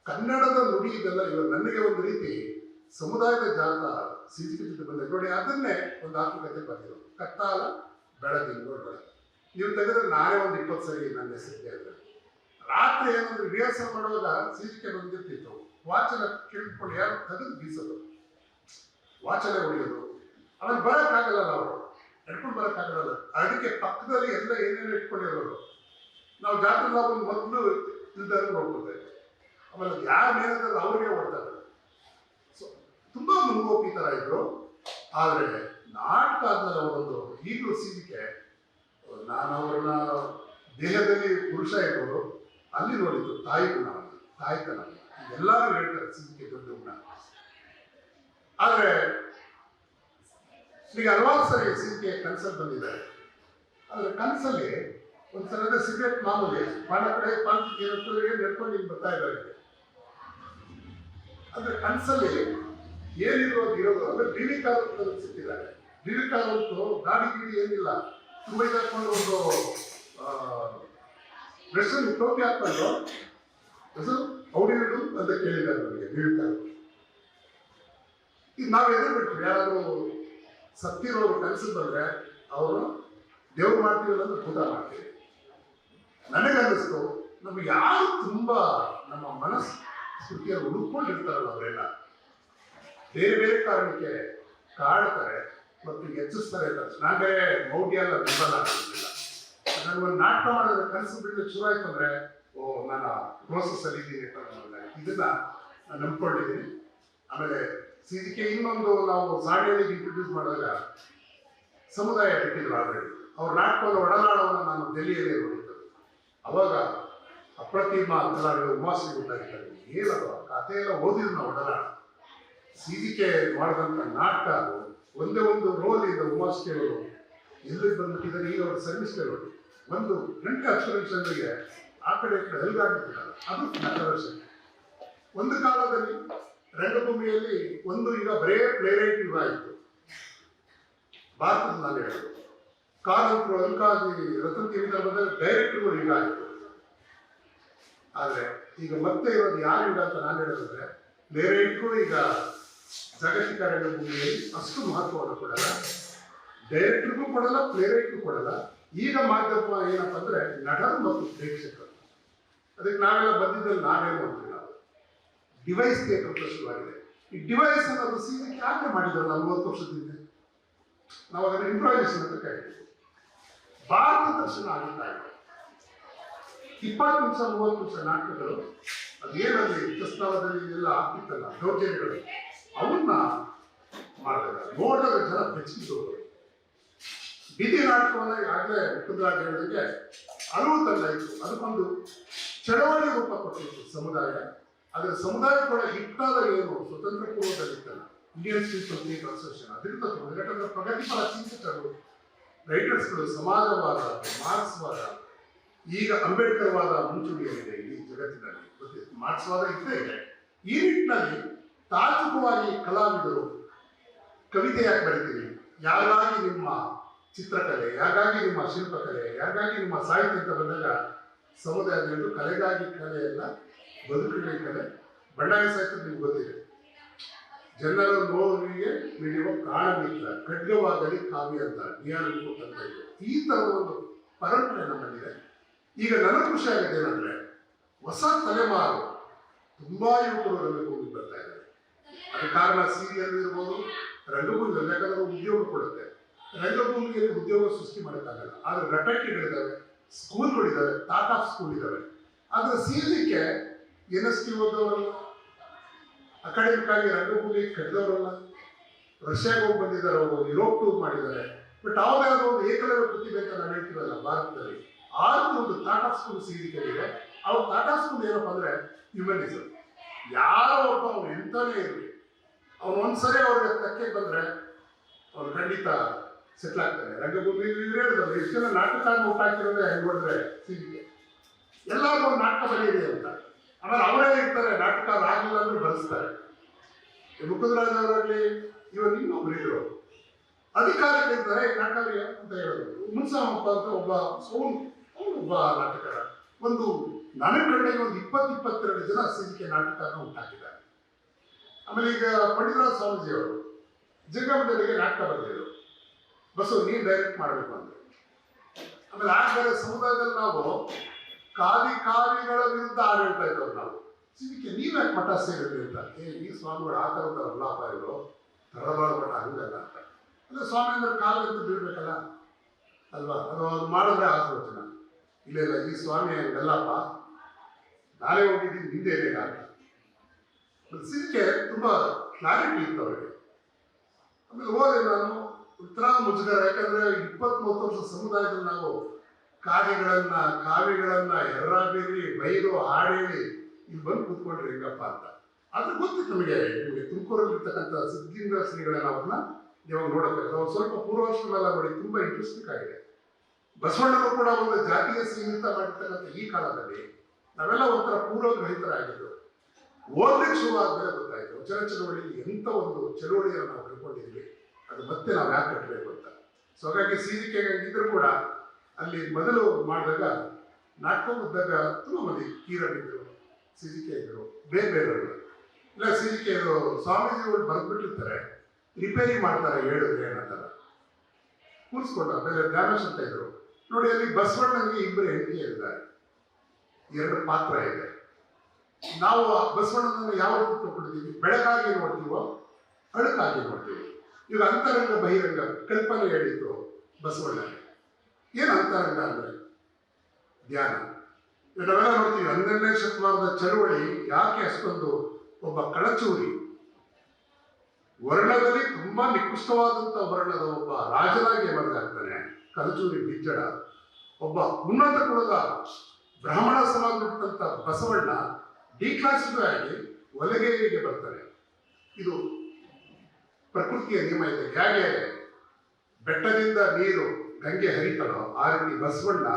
ಕನ್ನಡದ ನುಡಿ ಇದೆಲ್ಲ. ಇವಾಗ ನನಗೆ ಒಂದು ರೀತಿ ಸಮುದಾಯದ ಜಾತ CGK ಜೊತೆ ಬಂದ ನೋಡಿ, ಅದನ್ನೇ ಒಂದು ಆತ್ಮಕತೆ ಬಂದಿರೋ ಕತ್ತಾಲ ಬೆಳಗಿನ ನೋಡ್ಬೇಡ. ನೀವು ತೆಗೆದ್ರೆ ನಾನೇ ಒಂದು 20 ಸರಿ ನನ್ನ ಹೆಸರಿಗೆ ಅಂದರೆ ರಾತ್ರಿ ಏನಂದ್ರೆ ರಿಹರ್ಸಲ್ ಮಾಡುವಾಗ CGK ಬಂದಿರ್ತಿತ್ತು. ವಾಚನ ಕೇಳ್ಕೊಂಡು ಯಾರು ತೆಗೆದು ಬೀಸೋದು, ವಾಚನೆ ಹೊಡೆಯೋದು. ಆಮೇಲೆ ಬರೋಕ್ಕಾಗಲ್ಲ, ಅವರು ನಡ್ಕೊಂಡು ಬರೋಕ್ಕಾಗಲ್ಲ. ಅದಕ್ಕೆ ಪಕ್ಕದಲ್ಲಿ ಎಲ್ಲ ಏನೇನು ಇಟ್ಕೊಂಡಿರೋರು. ನಾವು ಜಾತ್ರೆ ನಾವು ಒಂದು ಮೊದಲು ಇಲ್ದಾರ ನೋಡ್ಕೊತೇವೆ. ಆಮೇಲೆ ಯಾರು ಮೇಲಿದ್ರೆ ಅವ್ರಿಗೆ ಓಡ್ತಾರೆ. ಸೊ ತುಂಬ ಮುನ್ಗೋಪಿ ಥರ ಇದ್ರು. ಆದರೆ ನಾಟಕ ಆದ್ಮೇಲೆ ಅವರೊಂದು ಈಗಲೂ CGK, ನಾನು ಅವ್ರನ್ನ ದೇಹದಲ್ಲಿ ಪುರುಷ ಇರ್ಬೋದು, ಅಲ್ಲಿ ನೋಡಿದ್ದು ತಾಯಿ ಗುಣ, ತಾಯ್ತನ. ಎಲ್ಲರೂ ಹೇಳ್ತಾರೆ CGK ದೊಡ್ಡ ಗುಣ. ಆದರೆ ಈಗ ಹಲವಾರು ಸರಿ CGK ಕನ್ಸಲ್ಲಿ ಬಂದಿದ್ದಾರೆ. ಆದರೆ ಕನಸಲ್ಲಿ ಒಂದು ಸಲದ ಸಿಗರೇಟ್ ಮಾಮೂಲಿ ಪಾನ ಕಡೆ ನಡ್ಕೊಂಡು ಹಿಂಗೆ ಬರ್ತಾ ಇದ್ದಾರೆ. ಅಂದ್ರೆ ಕನಸಲ್ಲಿ ಏನಿರೋದು ಇರೋದು ಅಂದ್ರೆ ಡಿವಿ ಕಾಲಂತ ಸಿಕ್ಕಿದ್ದಾರೆ. ಡಿವಿ ಕಾಲಂತೂ ಗಾಡಿ ಗಿಡಿ ಏನಿಲ್ಲ, ತುಂಬ ಇದಾಕೊಂಡು ಒಂದು ಡ್ರೆಸ್ಸನ್ನು ಟೋಪಿ ಹಾಕೊಂಡು ಹೆಸರು ಔಡಿಗಳು ಅಂತ ಕೇಳಿದ್ದಾರೆ ನನಗೆ ಡಿವಿ ಕಾಲ. ಈಗ ನಾವು ಎದುರು ಬಿಟ್ವಿ, ಯಾರಾದರೂ ಸತ್ತಿರೋರು ಕನಸಿಗೆ ಬಂದರೆ ಅವರು ದೇವ್ರು ಮಾಡ್ತೀವಿ ಅಂದ್ರೆ ಭೂತ ಮಾಡ್ತೀವಿ. ನನಗನ್ನಿಸ್ತು, ನಮ್ಗೆ ಯಾರು ತುಂಬ ನಮ್ಮ ಮನಸ್ಫೂರ್ತಿಯನ್ನು ಹುಡುಕೊಂಡಿರ್ತಾರಲ್ಲ ಅವರೆಲ್ಲ ಬೇರೆ ಬೇರೆ ಕಾರಣಕ್ಕೆ ಕಾಡ್ತಾರೆ ಮತ್ತು ಹೆಚ್ಚಿಸ್ತಾರೆ ಅಂತ. ನಾನೇ ಮೌಢ್ಯ ಎಲ್ಲ ನಂಬಲ್ಲ ಅನ್ನೋದಿಲ್ಲ. ನನಗೊಂದು ನಾಟಕ ಮಾಡಿದ್ರೆ ಕನಸು ಬಿಡಲಿಕ್ಕೆ ಶುರು ಆಯ್ತು ಅಂದರೆ, ನಾನು ಪ್ರೋಸೆಸ್ಸಲ್ಲಿ ಇದ್ದೀನಿ ಇದನ್ನ ನಾನು ನಂಬ್ಕೊಂಡಿದ್ದೀನಿ. ಆಮೇಲೆ CGK ಇನ್ನೊಂದು ನಾವು ಸಾಣಿಯಲ್ಲಿ ಇಂಟ್ರೊಡ್ಯೂಸ್ ಮಾಡಿದಾಗ ಸಮುದಾಯ ಬಿಟ್ಟಿದ್ರು ಆಲ್ರೆಡಿ. ಅವ್ರ ನಾಟಕವನ್ನು ಒಡನಾಡವನ್ನು ನಾನು ಡೆಲ್ಲಿಯಲ್ಲೇ ನೋಡಿದ್ದು. ಅವಾಗ ಅಪ್ರತಿಮ ಕಲಾವಿದರು ಉಮಾಶ್ರೀ ಗೊತ್ತಾಗಿದ್ದಾರೆ. ಏನದು ಕಥೆ ಎಲ್ಲ ಓದಿದ್ರು ನಾವು ಒಡನಾಡ. CGK ಮಾಡಿದಂಥ ನಾಟಕ ಅದು ಒಂದೇ ಒಂದು ರೋಲ್ ಇದೆ. ಉಮಾಶ್ರೀ ಅವರು ಎಲ್ಲಿಗೆ ಬಂದ್ಬಿಟ್ಟಿದ್ದಾರೆ, ಈಗ ಅವರು ಸರ್ವಿಸ್ ನೋಡಿ ಒಂದು ಗಂಟೆ 10 ನಿಮಿಷಗಳಿಗೆ ಆ ಕಡೆ ಈ ಕಡೆ ಎಲ್ಗಾಗ್ಬಿಟ್ಟಿದ್ದಾರೆ. ಅದು ನಟರಕ್ಷಣೆ. ಒಂದು ಕಾಲದಲ್ಲಿ ರಂಗಭೂಮಿಯಲ್ಲಿ ಒಂದು ಈಗ ಬರೇ ಪ್ಲೇರೈಟ್ ಯುಗ ಆಯಿತು ಭಾರತದ. ನಾನು ಹೇಳೋದು ಕಾರಂತರು, ಅಂಕಾಜಿ, ರತಂತಿ ವಿಧಾನದಲ್ಲಿ ಡೈರೆಕ್ಟರ್ಗಳು ಯುಗ ಆಯಿತು. ಆದರೆ ಈಗ ಮತ್ತೆ ಇರೋದು ಯಾರ ಯುಗ ಅಂತ ನಾನು ಹೇಳೋದಂದ್ರೆ, ಪ್ಲೇರೈಟ್ಗಳು ಈಗ ಜಾಗತಿಕ ರಂಗಭೂಮಿಯಲ್ಲಿ ಅಷ್ಟು ಮಹತ್ವವನ್ನು ಕೊಡಲ್ಲ, ಡೈರೆಕ್ಟರ್ಗೂ ಕೊಡಲ್ಲ, ಪ್ಲೇರೈಟ್ಗೂ ಕೊಡಲ್ಲ. ಈಗ ಮಾಧ್ಯಮ ಏನಪ್ಪ ಅಂದ್ರೆ ನಟರು ಮತ್ತು ಪ್ರೇಕ್ಷಕರು. ಅದಕ್ಕೆ ನಾವೆಲ್ಲ ಬಂದಿದ್ದಲ್ಲಿ ನಾವೇನು ಮಾಡ್ತೀವಿ, ನಾವು ಡಿವೈಸ್ ಥಿಯೇಟರ್ ಶುರುವಾಗಿದೆ. ಈ ಡಿವೈಸ್ ಅನ್ನೋದು ಸೀದಕ್ಕೆ ಯಾಕೆ ಮಾಡಿದ್ರಲ್ಲ 30 ವರ್ಷದಿಂದ, ನಾವು ಅದನ್ನು ಇಂಪ್ರೈಸೇಷನ್ ಅಂತ ಕರಿತೀವಿ. ಭಾರತ ದರ್ಶನ ಆಗ್ತಾ ಇದೆ 20 ನಿಮಿಷ 30 ನಿಮಿಷ ನಾಟಕಗಳು, ಅದೇನಲ್ಲಿ ಪ್ರಸ್ತಾವದಲ್ಲಿ ಎಲ್ಲ ಆಗ್ತಿತ್ತಲ್ಲ ದೌರ್ಜನ್ಯಗಳು, ಅವನ್ನ ಮಾಡಿದಾಗ ನೋಡಿದಾಗ ಜನ ಬೆಚ್ಚಿದ್ದವರು. ಬೀದಿ ನಾಟಕವನ್ನ ಆಗಲೇ ಮುಖದ್ರಾಜ್ ಹೇಳಿದಂಗೆ ಅರಿವು ತಂಡ ಇತ್ತು, ಅದಕ್ಕೊಂದು ಚಳವಳಿ ರೂಪ ಕೊಟ್ಟಿತ್ತು ಸಮುದಾಯ. ಅದರ ಸಮುದಾಯ ಕೂಡ ಹಿಟ್ಟಾದ ಏನು ಸ್ವತಂತ್ರ ಪೂರ್ವದಲ್ಲಿತ್ತಲ್ಲ ಇಂಡಿಯನ್ ಸ್ಟೇಟ್ ಥಿಯೇಟರ್ ಅಸೋಸಿಯೇಷನ್, ಅದರಿಂದ ಯಾಕಂದ್ರೆ ಪ್ರಗತಿಪರ ಚಿಂತಕರು, ರೈಟರ್ಸ್ಗಳು, ಸಮಾಜವಾದ, ಮಾರ್ಕ್ಸ್ವಾದ, ಈಗ ಅಂಬೇಡ್ಕರ್ ವಾದ ಮುಂಚೂಣಿಯಲ್ಲಿದೆ ಈ ಜಗತ್ತಿನಲ್ಲಿ. ಗೊತ್ತಿತ್ತು, ಮಾರ್ಕ್ಸ್ವಾದ ಇದ್ದೇ ಇದೆ. ಈ ನಿಟ್ಟಿನಲ್ಲಿ ತಾತ್ವಿಕವಾಗಿ ಕಲಾವಿದರು ಕವಿತೆ ಯಾಕೆ ಬರೀತೀವಿ, ಯಾಗಾಗಿ ನಿಮ್ಮ ಚಿತ್ರಕಲೆ, ಯಾಗಾಗಿ ನಿಮ್ಮ ಶಿಲ್ಪಕಲೆ, ಯಾಗಾಗಿ ನಿಮ್ಮ ಸಾಹಿತ್ಯ ಅಂತ ಬಂದಾಗ ಸಮುದಾಯದಲ್ಲೂ ಕಲೆಗಾಗಿ ಕಲೆಯಲ್ಲ, ಬದುಕಿನ ಕಲೆ. ಬಂಡಾಯ ಸಾಹಿತ್ಯ ನಿಮ್ಗೆ ಗೊತ್ತಿದೆ, ಜನರ ನೋವಿಗೆ ಮಿಡಿಯುವ ಪ್ರಾಣ ಮಿತ್ರ, ಖಡ್ಗವಾಗಲಿ ಕಾವ್ಯ ಅಂತ ನಿಯಾಲಿಕು ಅಂತ ಇದೆ. ಈ ಥರದ ಒಂದು ಪರಂಪರೆ ನಮ್ಮಲ್ಲಿದೆ. ಈಗ ನನಗೆ ಖುಷಿ ಆಗುತ್ತೆ ಏನಂದ್ರೆ ಹೊಸ ತಲೆಮಾರು ತುಂಬಾ ಯುವಕರು ರಂಗಭೂಮಿಗೆ ಬರ್ತಾ ಇದ್ದಾರೆ. ಅದಕ್ಕೆ ಕಾರಣ ಸೀರಿಯಲ್ ಇರ್ಬೋದು, ರಂಗಭೂಮಿ, ಯಾಕಂದ್ರೆ ಉದ್ಯೋಗ ಕೊಡುತ್ತೆ. ರಂಗಭೂಮಿಯಲ್ಲಿ ಉದ್ಯೋಗ ಸೃಷ್ಟಿ ಮಾಡೋಕ್ಕಾಗಲ್ಲ, ಆದರೆ ರೆಪೆಕ್ಟ್ಗಳಿದ್ದಾವೆ, ಸ್ಕೂಲ್ಗಳಿದ್ದಾವೆ, ಟಾಟ್ ಆಫ್ ಸ್ಕೂಲ್ ಇದ್ದಾವೆ. ಆದರೆ ಸೀರಿಯಲ್ಗೆ NST ಓದೋರಲ್ಲ, ಅಕಾಡೆಮಿಕ್ ಆಗಿ ರಂಗಭೂಮಿ ಕಟ್ಟಿದವರಲ್ಲ, ರಷ್ಯಾಗೆ ಹೋಗಿ ಬಂದಿದ್ದಾರೆ, ಅವರು ಯುರೋಪ್ ಟೂರ್ ಮಾಡಿದ್ದಾರೆ. ಬಟ್ ಅವ್ರು ಒಂದು ಏಕಲವ್ಯ ಪ್ರತಿಭೆ ಅಂತ ನಾವು ಹೇಳ್ತೀವಲ್ಲ ಭಾರತದಲ್ಲಿ, ಆ ಒಂದು ಟಾಟಾ ಸ್ಕೂಲ್ ಇದೆ. ಅವ್ರ ಟಾಟಾ ಸ್ಕೂಲ್ ಏನಪ್ಪ ಅಂದ್ರೆ ಹ್ಯೂಮನಿಸಮ್. ಯಾರೋ ಒಬ್ಬ ಅವ್ನು ಎಂತಾನೇ ಇರಲಿ, ಅವ್ನು ಒಂದ್ಸರಿ ಅವ್ರಿಗೆ ತಕ್ಕೆ ಬಂದ್ರೆ ಅವ್ನು ಖಂಡಿತ ಸೆಟ್ಲ್ ಆಗ್ತಾನೆ. ರಂಗಭೂಮಿ ಹೇಳಿದ್ರೆ ಎಷ್ಟು ಜನ ನಾಟಕ ಊಟ ಹಾಕಿರೋದೇ ಹೆಂಗ್ ನೋಡಿದ್ರೆ ಸಿಗಿಗೆ ಎಲ್ಲರೂ ಒಂದು ನಾಟಕ ಬರೀರಿ ಅಂತ. ಆಮೇಲೆ ಅವರೇ ಇರ್ತಾರೆ, ನಾಟಕ ಆಗಲಿಲ್ಲ ಅಂದ್ರೆ ಬರೆಸ್ತಾರೆ. ಮುಕುಂದರಾಜ್ ಅವರಲ್ಲಿ ಇವನ್ ಇನ್ನೊಬ್ರು ಇದ್ರು ಅಧಿಕಾರಿಗಳಿರ್ತಾರೆ, ನಾಟಕ ಅಂತ ಹೇಳೋದು. ಮುನ್ಸಾಮಪ್ಪ ಅಂತ ಒಬ್ಬ ಒಬ್ಬ ನಾಟಕರ, ಒಂದು ನನಗೆ ಕಡೆಗೆ ಒಂದು 20-22 ಜನ ಸಿದ್ದಿಕೆ ನಾಟಕನ ಉಂಟಾಕಿದ್ದಾರೆ. ಆಮೇಲೆ ಈಗ ಪಂಡಿತರಾಜ ಸ್ವಾಮೀಜಿ ಅವರು ಜಂಗಮದವರಿಗೆ ನಾಟಕ ಬರೆದಿದ್ರು, ಬಸ್ಸು ನೀನು ಡೈರೆಕ್ಟ್ ಮಾಡಬೇಕು ಅಂತ. ಆಮೇಲೆ ಬೇರೆ ಸಮುದಾಯದಲ್ಲಿ ನಾವು ಕಾವಿಗಳ ವಿರುದ್ಧ ಆಡಳ್ತಾ ಇದ್ದವ್ರು ನಾವು. ಸಿದ್ದಿಕೆ ನೀವ್ ಯಾಕೆ ಮಠ ಸೇರಿದ್ರಿ ಅಂತ. ಈ ಸ್ವಾಮಿಗಳು ಆ ಥರದವರಲ್ಲಪ್ಪ, ಇವರು ತರಬಾಳ ಮಠ ಹಂಗಲ್ಲ ಅಂತ. ಅಂದ್ರೆ ಸ್ವಾಮಿ ಅಂದ್ರೆ ಕಾಲದಿಂದ ಬೀಳ್ಬೇಕಲ್ಲ ಅಲ್ವಾ, ಅದು ಮಾಡಿದ್ರೆ ಆಲೋಚನ. ಇಲ್ಲ ಇಲ್ಲ, ಈ ಸ್ವಾಮಿ ಹಂಗಲ್ಲಪ್ಪ, ನಾನೇ ಹೋಗಿದ್ದೀನಿ ನಿಂದೇನೆ ಕಾಲ. ಸಿದ್ದಿಕೆ ತುಂಬಾ ಕ್ಲಾರಿಟಿ ಇತ್ತು ಅವರಿಗೆ. ಆಮೇಲೆ ಹೋದೆ ನಾನು, ಉತ್ತರ ಮುಜುಗರ, ಯಾಕಂದ್ರೆ 20-30 ವರ್ಷ ಸಮುದಾಯದಲ್ಲಿ ನಾವು ಕಾವ್ಯಗಳನ್ನ ಎರ್ರಾಬೇರಿ ಬೈದು ಹಾಡೇಳಿ ಇಲ್ಲಿ ಬಂದು ಕೂತ್ಕೊಂಡ್ರಿ ಹೆಂಗಪ್ಪ ಅಂತ. ಆದ್ರೆ ಗೊತ್ತಿತ್ತು ನಿಮಗೆ ತುಮಕೂರಲ್ಲಿ ಇರ್ತಕ್ಕಂಥ ಸಿದ್ಧಲಿಂಗ ಶ್ರೀಗಳನ್ನ ಅವ್ರನ್ನ ಇವಾಗ ನೋಡಬೇಕು. ಅವ್ರು ಸ್ವಲ್ಪ ಪೂರ್ವಾಶ್ರಮೆಲ್ಲ ನೋಡಿ ತುಂಬಾ ಇಂಟ್ರೆಸ್ಟಿಂಗ್ ಆಗಿದೆ. ಬಸವಣ್ಣರು ಕೂಡ ಒಂದು ಜಾತಿಯ ಸೀಮಿತ ಮಾಡಿರ್ತಕ್ಕಂಥ ಈ ಕಾಲದಲ್ಲಿ ನಾವೆಲ್ಲ ಒಂಥರ ಪೂರ್ವಗ್ರಹಿತರಾಗಿದ್ದು. ಓದ್ಲಿಕ್ಕೆ ಶುರು ಆದ್ಮೇಲೆ ಗೊತ್ತಾಯ್ತು ವಚನ ಚಳವಳಿಯಲ್ಲಿ ಎಂತ ಒಂದು ಚಳುವಳಿಯನ್ನು ನಾವು ಕಳ್ಕೊಂಡಿದ್ವಿ, ಅದು ಮತ್ತೆ ನಾವು ಯಾಕೆ ಕಟ್ಟಬೇಕು ಅಂತ. ಸೊ ಹಾಗಾಗಿ ಸೀದಿಕೆ ಇದ್ರು ಕೂಡ ಅಲ್ಲಿ ಮೊದಲು ಮಾಡಿದಾಗ ನಾಟಕ ಓದಿದಾಗ ತುಂಬ ಮಂದಿ ಕೀರಲ್ಲಿದ್ದರು, ಸೀದಿಕೆ ಇದ್ರು, ಬೇರೆಯವರು ಇಲ್ಲ ಸೀದಿಕೆ ಇದ್ರು. ಸ್ವಾಮೀಜಿಗಳು ಬರೆದ್ಬಿಟ್ಟಿರ್ತಾರೆ, ರಿಪೇರಿ ಮಾಡ್ತಾರೆ ಹೇಳಿದ್ರೆ ಅನ್ನೋದಲ್ಲ ಕೂರಿಸ್ಕೊಂಡ. ಬೇರೆ ಡ್ಯಾಮೇಜ್ ಅಂತ ಇದ್ರು ನೋಡಿ. ಅಲ್ಲಿ ಬಸವಣ್ಣನಿಗೆ 2 ಹೆಂಡತಿ ಇದ್ದಾರೆ, 2 ಪಾತ್ರ ಇದೆ. ನಾವು ಬಸವಣ್ಣನನ್ನು ಯಾವ ರೀತಿ ತಿಳ್ಕೊಂಡಿದ್ದೀವಿ, ಬೆಳಕಾಗಿ ನೋಡ್ತೀವೋ ಅಳುಕಾಗಿ ನೋಡ್ತೀವಿ. ಈಗ ಅಂತರಂಗ ಬಹಿರಂಗ ಕಲ್ಪನೆ ಹೇಳಿತ್ತು ಬಸವಣ್ಣನಿಗೆ. ಏನು ಅಂತರಂಗ ಅಂದ್ರೆ ಧ್ಯಾನ. ನಾವೆಲ್ಲ ನೋಡ್ತೀವಿ 12ನೇ ಶತಮಾನದ ಚಳುವಳಿ ಯಾಕೆ ಅಷ್ಟೊಂದು, ಒಬ್ಬ ಕಳಚೂರಿ ವರ್ಣದಲ್ಲಿ ತುಂಬಾ ನಿಕೃಷ್ಟವಾದಂತ ವರ್ಣದ ಒಬ್ಬ ರಾಜನಾಗಿ ಎಮರ್ಗಾಗ್ತಾನೆ, ಕಲಚೂರಿ ಬಿಜ್ಜಡ. ಒಬ್ಬ ಉನ್ನತ ಕುಲದ ಬ್ರಾಹ್ಮಣ ಸಮಾಜದಂತ ಬಸವಣ್ಣ ಡಿಕ್ಲಾಸಿಫೈ ಆಗಿ ಒಲಗೇರಿಗೆ ಬರ್ತಾನೆ. ಇದು ಪ್ರಕೃತಿಯ ನಿಯಮ ಇದೆ. ಹೇಗೆ ಬೆಟ್ಟದಿಂದ ನೀರು ಗಂಗೆ ಹರಿತನೋ ಆ ರೀತಿ ಬಸವಣ್ಣ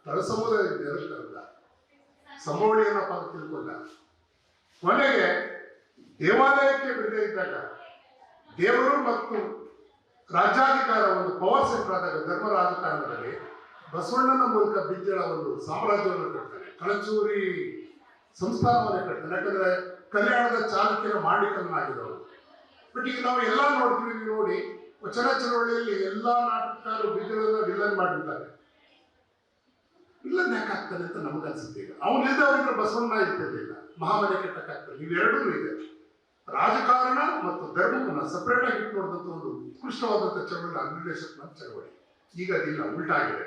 ತಳಸಮುದ್ರದಿಂದ ಇರುತ್ತಲ್ಲ ಸಂಭವಣಿಯನ್ನ ತಿಳ್ಕೊಂಡ. ಕೊನೆಗೆ ದೇವಾಲಯಕ್ಕೆ ಬಿಡದೇ ಇದ್ದಾಗ ದೇವರು ಮತ್ತು ರಾಜ್ಯಾಧಿಕಾರ ಒಂದು ಪವರ್ ಸೆಂಟರ್ ಆದಾಗ ಧರ್ಮ ರಾಜಕಾರಣದಲ್ಲಿ ಬಸವಣ್ಣನ ಮೂಲಕ ಬಿಜ್ಜಳ ಒಂದು ಸಾಮ್ರಾಜ್ಯವನ್ನು ಕಟ್ತಾನೆ, ಕಳಚೂರಿ ಸಂಸ್ಥಾನವನ್ನೇ ಕಟ್ತಾನೆ. ಯಾಕಂದ್ರೆ ಕಲ್ಯಾಣದ ಚಾಲುಕ್ಯನ ಮಾಂಡಿಕನಾಗಿದ್ದವರು. ಬಟ್ ಈಗ ನಾವು ಎಲ್ಲ ನೋಡ್ತೀವಿ. ನೋಡಿ ವಚನ ಚಳವಳಿಯಲ್ಲಿ ಎಲ್ಲಾ ನಾಟಕಕಾರರು ಬಿಜ್ಜಳನ್ನ ವಿಲನ್ ಮಾಡಿರ್ತಾರೆ. ಇಲ್ಲ ಯಾಕೆ ಆಗ್ತಾನೆ ಅಂತ ನಮಗನ್ಸುತ್ತೆ. ಈಗ ಅವನು ಇಲ್ದವರಿದ್ರೆ ಬಸವಣ್ಣ ಇರ್ತಿರ್ಲಿಲ್ಲ, ಮಹಾಮನೆ ಕಟ್ಟಕ್ಕಾಗ್ತದೆ. ಇವೆರಡೂ ಇದೆ. ರಾಜಕಾರಣ ಮತ್ತು ಧರ್ಮವನ್ನು ಸಪರೇಟ್ ಆಗಿ ಇಟ್ಟು ನೋಡಿದಂಥ ಒಂದು ಉತ್ಕೃಷ್ಟವಾದಂಥ ಚಳವಳಿ ಅಗ್ನಿವೇಶನ ಚಳವಳಿ. ಈಗ ಅದಿಲ್ಲ, ಉಲ್ಟಾ ಆಗಿದೆ.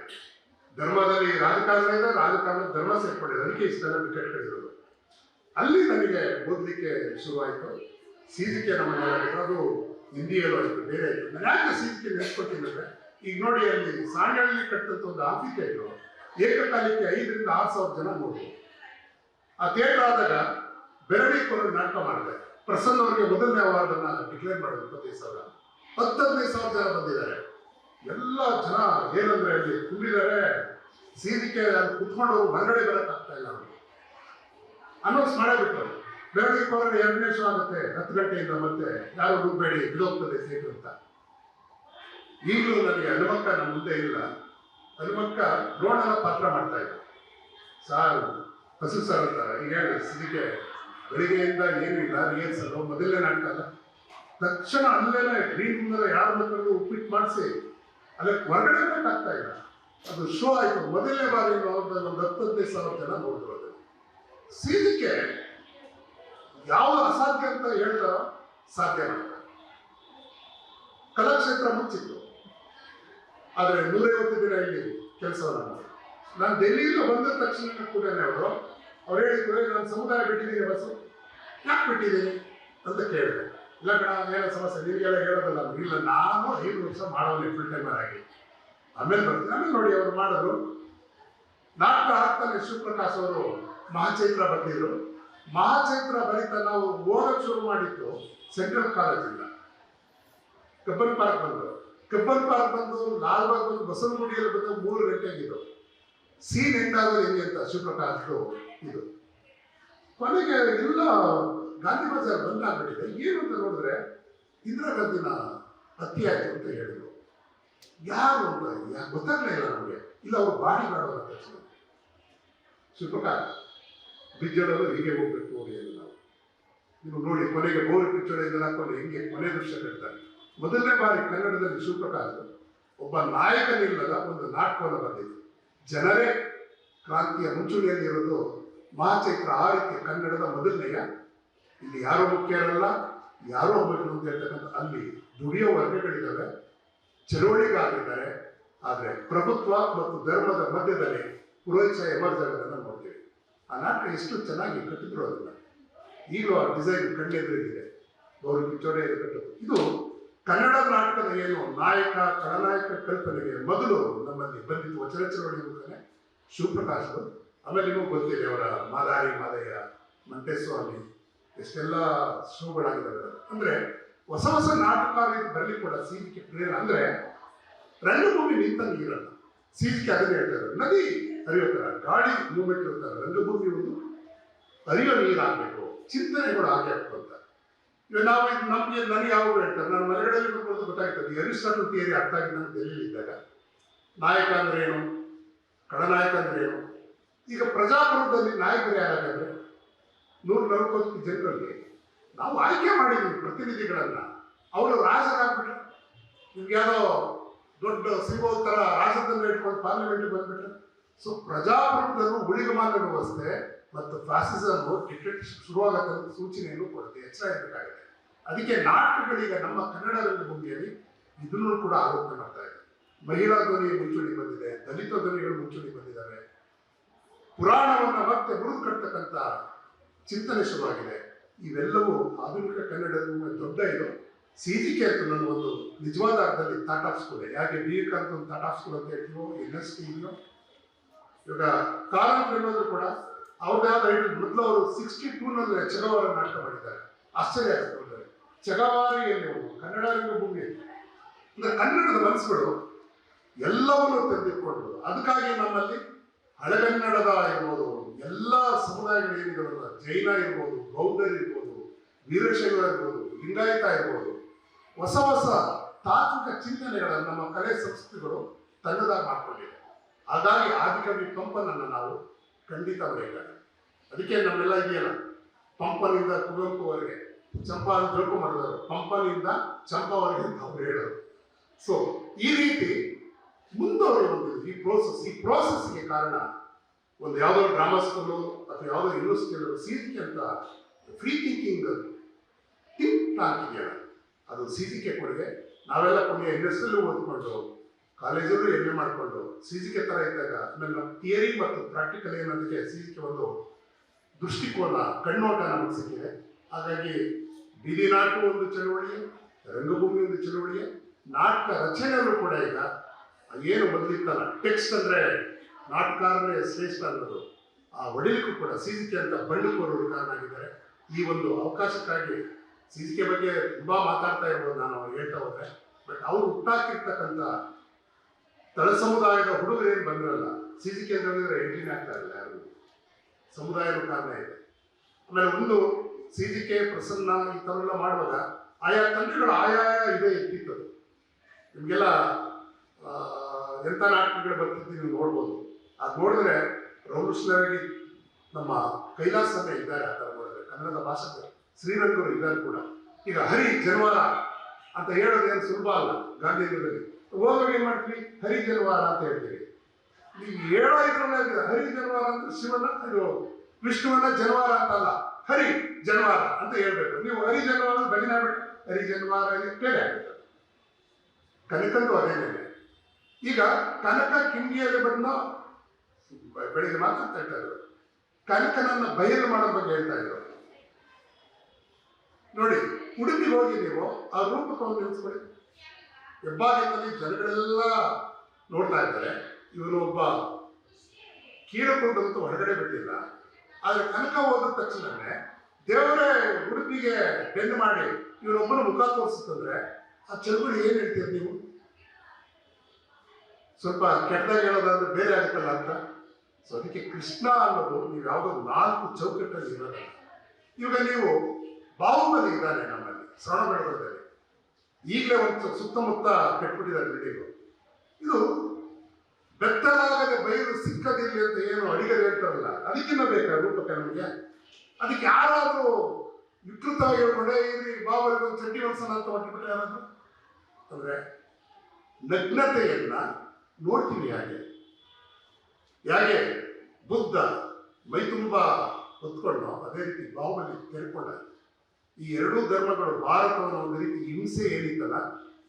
ಧರ್ಮದಲ್ಲಿ ರಾಜಕಾರಣ ಇದೆ, ರಾಜಕಾರಣ ಧರ್ಮ ಸೇರ್ಪಡಿದೆ. ಅದಕ್ಕೆ ಇಷ್ಟೆಲ್ಲ ವಿಕೆಟ್ಗಳಿರೋದು. ಅಲ್ಲಿ ನನಗೆ ಓದಲಿಕ್ಕೆ ಶುರುವಾಯಿತು. ಸೀಜಿಕೆ ನಮ್ಮನೆಲ್ಲ ಅದು ಹಿಂದಿಯಲ್ಲೂ ಆಯಿತು, ಬೇರೆ ಆಯಿತು. ನಾನು ಯಾಕೆ ಸೀಜಿಕೆ ನೆನೆಸ್ಕೊತೀನಿ ಅಂದರೆ, ಈಗ ನೋಡಿ ಅಲ್ಲಿ ಸಾಂಡಳ್ಳಿ ಕಟ್ಟಂತ ಒಂದು ಆಫ್ರಿಕೇಟು ಏಕಕಾಲಕ್ಕೆ 5,000 to 6,000 ಜನ ನೋಡ್ಬೋದು. ಆ ಥಿಯೇಟರ್ ಆದಾಗ ಬೆರಡಿ ಕೊರಡು ನಾಟಕ ಮಾಡಿದೆ. ಪ್ರಸನ್ನ ಅವರಿಗೆ ಮೊದಲನೇ ಅವಾರ್ಡನ್ನು ಡಿಕ್ಲೇರ್ ಮಾಡಿದ್ರು. 25,000 15,000 ಜನ ಬಂದಿದ್ದಾರೆ. ಎಲ್ಲ ಜನ ಏನಂದ್ರೆ ಅಲ್ಲಿ ತುಂಬಿದ್ದಾರೆ. ಸೀದಿಕೆ ಕುತ್ಕೊಂಡು ಹೊರಗಡೆ ಬರೋಕ್ಕಾಗ್ತಾ ಇಲ್ಲ. ಅವರು ಅನೌನ್ಸ್ ಮಾಡೇ ಬಿಟ್ಟರು, ಬೆರಡಿ ಕೊರಡು 2ನೇ ಶೋ ಆಗುತ್ತೆ 10 ಗಂಟೆಯಿಂದ, ಮತ್ತೆ ಯಾರು ನುಗ್ಬೇಡಿ ಬಿಡೋಗ್ತದೆ ಥಿಯೇಟರ್ ಅಂತ. ಈಗಲೂ ನನಗೆ ಹನುಮಕ್ಕ ನಮ್ಮ ಮುಂದೆ ಇಲ್ಲ. ಹನುಮಕ್ಕ ದ್ರೋಣನ ಪಾತ್ರ ಮಾಡ್ತಾ ಇದ್ದ. ಸಾರ್ ಹಸು ಸರ್ ಅಂತ ಈಗ ಹೇಳಿ ಸಿದಿಕೆ ಬೆಳಿಗ್ಗೆಯಿಂದ ಏನೂ ಇಲ್ಲ, ರಿಹರ್ಸಲು ಮೊದಲನೇ ನಾಟಕ ಅಲ್ಲ. ತಕ್ಷಣ ಅಲ್ಲೇನೆ ಗ್ರೀನ್ ರೂಮ್ನೆಲ್ಲ ಯಾರು ಬೇಕಾದ್ರೂ ಉಪ್ಪಿಟ್ಟು ಮಾಡಿಸಿ ಅದಕ್ಕೆ ಹೊರಗಡೆ ಆಗ್ತಾ ಇಲ್ಲ. ಅದು ಶೋ ಆಯಿತು. ಮೊದಲನೇ ಬಾರಿ ಒಂದು 15,000 ಜನ ನೋಡಿದ್ರು. ಅದು ಸಿದಿಕೆ ಯಾವ ಅಸಾಧ್ಯ ಅಂತ ಹೇಳ್ತಾರೋ ಸಾಧ್ಯ ಮಾಡ್ತಾರೆ. ಕಲಾಕ್ಷೇತ್ರ ಮುಚ್ಚಿತ್ತು, ಆದರೆ 150 ದಿನ ಇಲ್ಲಿ ಕೆಲಸವನ್ನು ಮಾಡಿ. ನಾನು ಡೆಲ್ಲಿಯಿಂದ ಬಂದ ತಕ್ಷಣ ಕೂಡ ಅವ್ರು ಹೇಳಿದ್ರು, ನಾನು ಸಮುದಾಯ ಬಿಟ್ಟಿದ್ದೀನಿ ಬಸ್ಸು. ಯಾಕೆ ಬಿಟ್ಟಿದ್ದೀನಿ ಅಂತ ಕೇಳಿದೆ. ಇಲ್ಲ ಕಣ, ಏನೋ ಸಮಸ್ಯೆ ನಿಮಗೆಲ್ಲ ಹೇಳೋದಲ್ಲ. ಇಲ್ಲ, ನಾನು 5 ವರ್ಷ ಮಾಡೋಲ್ಲ ಫುಲ್ ಟೈಮರ್ ಆಗಿ, ಆಮೇಲೆ ಬರ್ತೀನಿ. ಆಮೇಲೆ ನೋಡಿ ಅವರು ಮಾಡಿದ್ರು. ನಾಟಕ ಆಗ್ತಾನೆ ಶಿವಪ್ರಕಾಶ್ ಅವರು ಮಹಾಚೈತ್ರ ಬರ್ತಿದ್ರು. ಮಹಾಚೈತ್ರ ಬರೀತಾ ನಾವು ಓಡೋಕೆ ಶುರು ಮಾಡಿದ್ದು ಸೆಂಟ್ರಲ್ ಕಾಲೇಜಿಂದ. ಕಬ್ಬನ್ ಪಾರ್ಕ್ ಬಂದರು. ಕಬ್ಬನ್ ಪಾರ್ಕ್ ಬಂದು ಲಾಲ್ಬಾಗ್ ಬಂದು ಬಸವನಗುಡಿಯಲ್ಲಿ ಬಂದು 3 ಗಂಟೆಗಿದ್ದು ಸೀನ್ ಎಂಟಾಗೋದು ಹೆಂಗೆ ಅಂತ ಶಿವಪ್ರಕಾಶ್ ಇದು. ಕೊನೆಗೆ ಎಲ್ಲ ಗಾಂಧಿ ಬಜಾರ್ ಬಂದಾಗ್ಬಿಟ್ಟಿದೆ. ಏನು ಅಂತ ನೋಡಿದ್ರೆ ಇಂದಿರಾ ಗಾಂಧಿನ ಹತ್ಯೆ ಆಯ್ತು ಅಂತ ಹೇಳಿದ್ರು. ಯಾರು ಅಂತ ಗೊತ್ತಾಗ್ಲೇ ಇಲ್ಲ ನಮಗೆ. ಇಲ್ಲ, ಅವರು ಬಾಡಿ ಮಾಡೋಲ್ಲ ತಕ್ಷಣ. ಶಿವಪ್ರಕಾಶ್ ಬಿಜ್ಜಳರು ಹೀಗೆ ಹೋಗ್ಬೇಕು ನೋಡಿ ಎಲ್ಲ ನಾವು. ನೀವು ನೋಡಿ ಕೊನೆಗೆ ಬೋರ್ ಪಿಚ್ಚಳೆಯಿಂದ ಹಾಕೊಂಡು ಹೆಂಗೆ ಕೊನೆ ದೃಶ್ಯ ಕಟ್ತಾರೆ. ಮೊದಲನೇ ಬಾರಿ ಕನ್ನಡದಲ್ಲಿ ಶಿವಪ್ರಕಾಶ್ ಒಬ್ಬ ನಾಯಕನಿಲ್ಲದ ಒಂದು ನಾಟಕವನ್ನು ಬಂದಿದ್ದು. ಜನರೇ ಕ್ರಾಂತಿಯ ಮುಂಚೂಣಿಯಲ್ಲಿರೋದು ಮಹಾಚೈತ್ರ. ಆ ರೀತಿ ಕನ್ನಡದ ಮೊದಲನೆಯ, ಇಲ್ಲಿ ಯಾರೋ ಮುಖ್ಯರಲ್ಲ, ಯಾರೋ ಒಬ್ಬರು ಅಂತ ಹೇಳ್ತಕ್ಕಂಥ ಅಲ್ಲಿ ದುಡಿಯೋ ವರ್ಗಗಳಿದ್ದಾವೆ, ಚಳವಳಿಗಾರರಿದ್ದಾರೆ. ಆದರೆ ಪ್ರಭುತ್ವ ಮತ್ತು ಧರ್ಮದ ಮಧ್ಯದಲ್ಲಿ ಪುರೋಹಿತ ಎಮರ್ಜ್ ಆಗೋದನ್ನು ನೋಡ್ತೀವಿ. ಆ ನಾಟಕ ಎಷ್ಟು ಚೆನ್ನಾಗಿ ಕಟ್ಟಿದ್ರು ಅದನ್ನ. ಈಗಲೂ ಆ ಡಿಸೈನ್ ಕಣ್ಣೆದುರಿಗಿದೆ. ಗೌರಿ ಪಿಚ್ಚೋಡೆ ಕಟ್ಟೋದು. ಇದು ಕನ್ನಡ ನಾಟಕದ ಏನು ನಾಯಕ ಖಳನಾಯಕ ಕಲ್ಪನೆಗೆ ಮೊದಲು ನಮ್ಮಲ್ಲಿ ಬಂದಿದ್ದು ವಚನ ಚಳವಳಿ ಮೂಲಕನೇ ಶಿವಪ್ರಕಾಶ್. ಆಮೇಲೆ ನಿಮಗೆ ಗೊತ್ತಿದೆ ಅವರ ಮಾದಾರಿ ಮಾದಯ್ಯ, ಮಂಟೇಸ್ವಾಮಿ, ಎಷ್ಟೆಲ್ಲ ಶೋಗಳಾಗಿದ್ದಾವೆ. ಅಂದರೆ ಹೊಸ ಹೊಸ ನಾಟಕಕಾರ ಬರಲಿಕ್ಕೆ ಕೂಡ ಸೀದಿಕೆ ಪ್ರೇರಣೆ. ಅಂದರೆ ರಂಗಭೂಮಿ ನಿಂತ ನೀರಲ್ಲ. ಸೀದಿಕೆ ಅದನ್ನೇ ಹೇಳ್ತಾರೆ, ನದಿ ಹರಿಯೋ ಥರ, ಗಾಡಿ ಮೂವ್ಮೆಂಟ್ ಇರ್ತಾರೆ. ರಂಗಭೂಮಿ ಒಂದು ಹರಿಯೋ ನೀರಾಗಬೇಕು, ಚಿಂತನೆಗಳು ಹಾಗೆ ಆಗ್ತಂತ. ಇವಾಗ ನಾವು ನನಗೆ ಯಾವಾಗ ಹೇಳ್ತಾರೆ, ನಾನು ಮನೆಗಳಲ್ಲಿ ಬರ್ಬೋದು ಗೊತ್ತಾಗ್ತದೆ. ಈ ಅರಿಸ್ಟಾಟಲ್ ಥಿಯರಿ ಅರ್ಥ ಆಗಿ ನಾನು ಡೆಲ್ಲಿಲಿ ಇದ್ದಾಗ ನಾಯಕ ಅಂದ್ರೆ ಏನು, ಖಳನಾಯಕ ಅಂದ್ರೆ ಏನು. ಈಗ ಪ್ರಜಾಪ್ರಭುತ್ವದಲ್ಲಿ ನಾಯಕರು ಯಾರಾಗಂದ್ರೆ 140 ಜನರಲ್ಲಿ ನಾವು ಆಯ್ಕೆ ಮಾಡಿದ್ದೀವಿ ಪ್ರತಿನಿಧಿಗಳನ್ನ. ಅವರು ರಾಜರಾಗ್ಬಿಟ್ರೆ, ನಿಮ್ಗೆ ಯಾವುದೋ ದೊಡ್ಡ ಸಿಗೋ ಥರ ರಾಜತಂತ್ರ ಇಟ್ಕೊಂಡು ಪಾರ್ಲಿಮೆಂಟ್ಗೆ ಬಂದ್ಬಿಟ್ರೆ. ಸೊ ಪ್ರಜಾಪ್ರಭುತ್ವವನ್ನು ಉಳಿಗಮಾನ ವ್ಯವಸ್ಥೆ ಮತ್ತು ಫ್ಯಾಸಿಸಮ್ ಡಿಕ್ಟೇಟರ್ಶಿಪ್ ಶುರುವಾಗತ್ತೆ ಅಂತ ಸೂಚನೆಯನ್ನು ಕೊಡುತ್ತೆ. ಎಚ್ಚರ ಇರಬೇಕಾಗಿದೆ. ಅದಕ್ಕೆ ನಾಟಕಗಳೀಗ ನಮ್ಮ ಕನ್ನಡ ರಂಗಭೂಮಿಯಲ್ಲಿ ಇದನ್ನು ಕೂಡ ಆರೋಪಣೆ ಮಾಡ್ತಾ ಇದೆ. ಮಹಿಳಾ ಧ್ವನಿ ಮುಂಚೂಣಿ ಬಂದಿದೆ, ದಲಿತ ಧ್ವನಿಗಳು ಮುಂಚೂಣಿ ಬಂದಿದ್ದಾವೆ. ಪುರಾಣವನ್ನು ಮತ್ತೆ ಮುರಿದು ಕಟ್ಟತಕ್ಕಂಥ ಚಿಂತನೆ ಶುರುವಾಗಿದೆ. ಇವೆಲ್ಲವೂ ಆಧುನಿಕ ಕನ್ನಡದ ದೊಡ್ಡ ಇದು. ಸಿಜಿಕೆ ಅಂತ ನನ್ನ ಒಂದು ನಿಜವಾದ ಅರ್ಥದಲ್ಲಿ ಥಾಟ್ ಆಫ್ ಸ್ಕೂಲ್. ಯಾಕೆ BA ಅಂತ ಒಂದು ಥಾಟ್ ಆಫ್ ಸ್ಕೂಲ್ ಅಂತ ಹೇಳ್ತೀವೋ, NST ಇದೆಯೋ. ಇವಾಗ ಕಾಲಾಂತರನಾದ್ರು ಕೂಡ ಅವ್ರದ್ದಾದ ಮೊದಲು ಅವರು 62ನಲ್ಲಿ ಚಗವಾರ ನಾಟಕ ಮಾಡಿದ್ದಾರೆ. ಆಶ್ಚರ್ಯ ಆಗ್ತದೆ. ಚಗವಾರಿಯಲ್ಲಿ ಕನ್ನಡ ರಂಗಭೂಮಿ ಅಂದ್ರೆ ಕನ್ನಡದ ಮನಸ್ಸುಗಳು ಎಲ್ಲವನ್ನೂ ತೆಗೆದುಕೊಂಡು, ಅದಕ್ಕಾಗಿ ನಮ್ಮಲ್ಲಿ ಹಳೆಗನ್ನಡದ ಇರ್ಬೋದು, ಎಲ್ಲ ಸಮುದಾಯಗಳೇನಿದಾವಲ್ಲ, ಜೈನ ಇರ್ಬೋದು, ಬೌದ್ಧರು ಇರ್ಬೋದು, ವೀರಶೈವ ಇರ್ಬೋದು, ಲಿಂಗಾಯತ ಇರ್ಬೋದು, ಹೊಸ ಹೊಸ ತಾತ್ವಿಕ ಚಿಂತನೆಗಳನ್ನು ನಮ್ಮ ಕಲೆ ಸಂಸ್ಕೃತಿಗಳು ತನ್ನದಾಗಿ ಮಾಡಿಕೊಂಡಿದೆ. ಹಾಗಾಗಿ ಆದಿಕವಿ ಪಂಪನನ್ನು ನಾವು ಖಂಡಿತ ಬರೆಯಬೇಕು. ಅದಕ್ಕೆ ನಮ್ಮೆಲ್ಲ ಇದೆಯಲ್ಲ, ಪಂಪನಿಂದ ಕುವೆಂಪುವರೆಗೆ, ಚಂಪಾ ಅಂತ ತಿಳ್ಕೊಂಡ್ಬಾರ್ದವರು, ಪಂಪನಿಂದ ಚಂಪಾವರೆಗೆ ಅಂತ ಅವ್ರು ಹೇಳೋರು. ಸೊ ಈ ರೀತಿ ಮುಂದುವರೆಯುವಂಥದ್ದು ಈ ಪ್ರೋಸೆಸ್ಗೆ ಕಾರಣ ಒಂದು ಯಾವುದೋ ಡ್ರಾಮಾ ಸ್ಕೂಲು ಅಥವಾ ಯಾವುದೋ ಯೂನಿವರ್ಸಿಟಿಯಲ್ಲೂ CGK ಅಂತ ಫ್ರೀ ಥಿಂಕಿಂಗ್ ಥಿಂಕ್ ಟ್ಯಾಂಕ್ ಇದೆಯಲ್ಲ, ಅದು CGK ಕೊಡುಗೆ. ನಾವೆಲ್ಲ ಕೊನೆಯ ಇಂಡಸ್ಟ್ರಿಯಲ್ಲೂ ಓದ್ಕೊಂಡು ಕಾಲೇಜಲ್ಲೂ MA ಮಾಡಿಕೊಂಡು CGK ಥರ ಇದ್ದಾಗ ಆಮೇಲೆ ನಮ್ಮ ಥಿಯರಿ ಮತ್ತು ಪ್ರಾಕ್ಟಿಕಲ್ ಏನಂತಕ್ಕೆ CGK ಒಂದು ದೃಷ್ಟಿಕೋನ ಕಣ್ಣೋಟ ನಮಗೆ ಸಿಕ್ಕಿದೆ. ಹಾಗಾಗಿ ಬೀದಿ ನಾಟಕ ಒಂದು ಚಳುವಳಿಯೇ, ರಂಗಭೂಮಿ ಒಂದು ಚಳುವಳಿಯೇ, ನಾಟಕ ರಚನೆಯಲ್ಲೂ ಕೂಡ ಈಗ ಏನು ಮೊದಲಿತ್ತಲ್ಲ ಟೆಕ್ಸ್ಟ್ ಅಂದರೆ ನಾಟಕಾರನೇ ಶ್ರೇಷ್ಠ ಅನ್ನೋದು ಆ ಒಡಿಲಿಕ್ಕೂ ಕೂಡ CGK ಅಂತ ಬಂಡುಕೋರರು ಕಾರಣ ಆಗಿದ್ದಾರೆ. ಈ ಒಂದು ಅವಕಾಶಕ್ಕಾಗಿ CGK ಬಗ್ಗೆ ತುಂಬ ಮಾತಾಡ್ತಾ ಇರ್ಬೋದು ನಾನು ಅವ್ರು ಹೇಳ್ತಾ ಹೋದ್ರೆ. ಬಟ್ ಅವರು ಹುಟ್ಟಾಕಿರ್ತಕ್ಕಂಥ ತಳ ಸಮುದಾಯದ ಹುಡುಗರು ಏನು ಬಂದಿರಲ್ಲ CGK ಅಂತ ಹೇಳಿದ್ರೆ ಎಂಟ್ರಿನೇ ಆಗ್ತಾ ಇಲ್ಲ ಯಾರು. ಸಮುದಾಯದ ಕಾರಣ ಇದೆ. ಆಮೇಲೆ ಒಂದು CGK ಪ್ರಸನ್ನ ಈ ಥರ ಮಾಡುವಾಗ ಆಯಾ ತಂಡಗಳು ಆಯಾಯ ಇದೆ ಇರ್ತಿತ್ತು. ನಿಮಗೆಲ್ಲ ಎಂಥ ನಾಟಕಗಳು ಬರ್ತಿದ್ದು ನೀವು ನೋಡ್ಬೋದು. ಅದು ನೋಡಿದ್ರೆ ರೆವಲ್ಯೂಷನರಿ ನಮ್ಮ ಕೈಲಾಸನೇ ಇದ್ದಾರೆ. ಆ ಥರ ನೋಡಿದ್ರೆ ಕನ್ನಡದ ಭಾಷೆಗಳು ಶ್ರೀರಂಗರು ಇದ್ದಾರೆ ಕೂಡ. ಈಗ ಹರಿ ಜನವಾರ ಅಂತ ಹೇಳೋದೇನು ಸುಲಭ ಅಲ್ಲ. ಗಾಂಧಿನಗರದಲ್ಲಿ ಹೋಗುವಾಗ ಏನು ಮಾಡ್ತೀವಿ, ಹರಿ ಜನವಾರ ಅಂತ ಹೇಳ್ತೀವಿ. ನೀವು ಹೇಳೋ ಇದ್ರಲ್ಲೇ ಹರಿ ಜನವಾರ ಅಂತ ಶಿವನ ಇದು ವಿಷ್ಣುವನ್ನ ಜನವಾರ ಅಂತ ಅಲ್ಲ, ಹರಿ ಜನವಾರ ಅಂತ ಹೇಳ್ಬೇಕು. ನೀವು ಹರಿ ಜನವಾರ ಭಜನೆ ಆಗ್ಬಿಟ್ಟು ಹರಿ ಜನವಾರ ಬೇರೆ ಆಗುತ್ತೆ. ಕನಕಂದು ಅದೇನೇನೆ. ಈಗ ಕನಕ ಕಿಂಡಿಯಲ್ಲಿ ಬಂದ ಬೆಳಿಗ್ಗೆ ಮಾತಾಡ್ತಾ ಇದ್ದಾರೆ. ಕನಕನನ್ನ ಬಯಲು ಮಾಡೋ ಬಗ್ಗೆ ಹೇಳ್ತಾ ಇದ್ರು. ನೋಡಿ, ಉಡುಪಿಗೆ ಹೋಗಿ ನೀವು ಆ ರೂಪಕವನ್ನು ನಿಲ್ಲಿಸ್ಕೊಳ್ಳಿ. ಹೆಬ್ಬಾಗಿಲಲ್ಲಿ ಜನಗಳೆಲ್ಲ ನೋಡ್ತಾ ಇದ್ದಾರೆ. ಇವನು ಒಬ್ಬ ಕೀಳಕೊಂಡಂತೂ ಹೊರಗಡೆ ಬಿಟ್ಟಿಲ್ಲ. ಆದರೆ ಕನಕ ಹೋದ ತಕ್ಷಣವೇ ದೇವರೇ ಉಡುಪಿಗೆ ಬೆನ್ನು ಮಾಡಿ ಇವರೊಬ್ಬನ ಮುಖ ತೋರಿಸ್ತಂದ್ರೆ ಆ ಚಳುವಳಿ ಏನು ಹೇಳ್ತೀರಿ ನೀವು? ಸ್ವಲ್ಪ ಕೆಟ್ಟದಾಗಿ ಹೇಳೋದಾದ್ರೆ ಬೇರೆ ಆಗುತ್ತಲ್ಲ ಅಂತ. ಸೊ ಅದಕ್ಕೆ ಕೃಷ್ಣ ಅನ್ನೋದು ನೀವು ಯಾವುದೋ 4 ಚೌಕಟ್ಟಲ್ಲಿ ಇರೋದಲ್ಲ. ಇವಾಗ ನೀವು ಬಾಹುಬಲಿ ಇದ್ದಾನೆ ನಮ್ಮಲ್ಲಿ ಶ್ರವಣಬೆಳಗೊಳದಲ್ಲಿ, ಈಗಲೇ ಒಂದು ಸುತ್ತಮುತ್ತ ಕೆಟ್ಬಿಟ್ಟಿದ್ದಾರೆ ಬಿಲ್ಡಿಂಗು. ಇದು ಬೆತ್ತಲಾಗದೆ ಬಯಲು ಸಿಕ್ಕದಿಲ್ಲ ಅಂತ ಏನು ಅಡಿಗರು ಹೇಳ್ತಾರಲ್ಲ, ಅದಕ್ಕಿನ್ನ ಬೇಕಾ ರೂಪಕ ನಮಗೆ? ಅದಕ್ಕೆ ಯಾರಾದರೂ ವಿಕೃತವಾಗಿ ಹೇಳ್ಕೊಂಡೆ ಇಲ್ಲಿ ಬಾಬರಿಗೆ ಒಂದು ಚಡ್ಡಿ ಹೊಲ್ಸನ ಅಂತ ಹೊಟ್ಟುಬಿಟ್ರೆ ಯಾರಾದ್ರು ಅಂದರೆ ನಗ್ನತೆಯನ್ನ ನೋಡ್ತೀವಿ. ಹೇಗೆ ಬುದ್ಧ ಮೈ ತುಂಬ ಹೊತ್ಕೊಂಡು ಅದೇ ರೀತಿ ಬಾಹುಬಲಿ ತೆರೆಕೊಂಡ. ಈ ಎರಡೂ ಧರ್ಮಗಳು ಭಾರತವನ್ನು ಒಂದು ರೀತಿ ಹಿಂಸೆ ಏನಿತ್ತಲ್ಲ,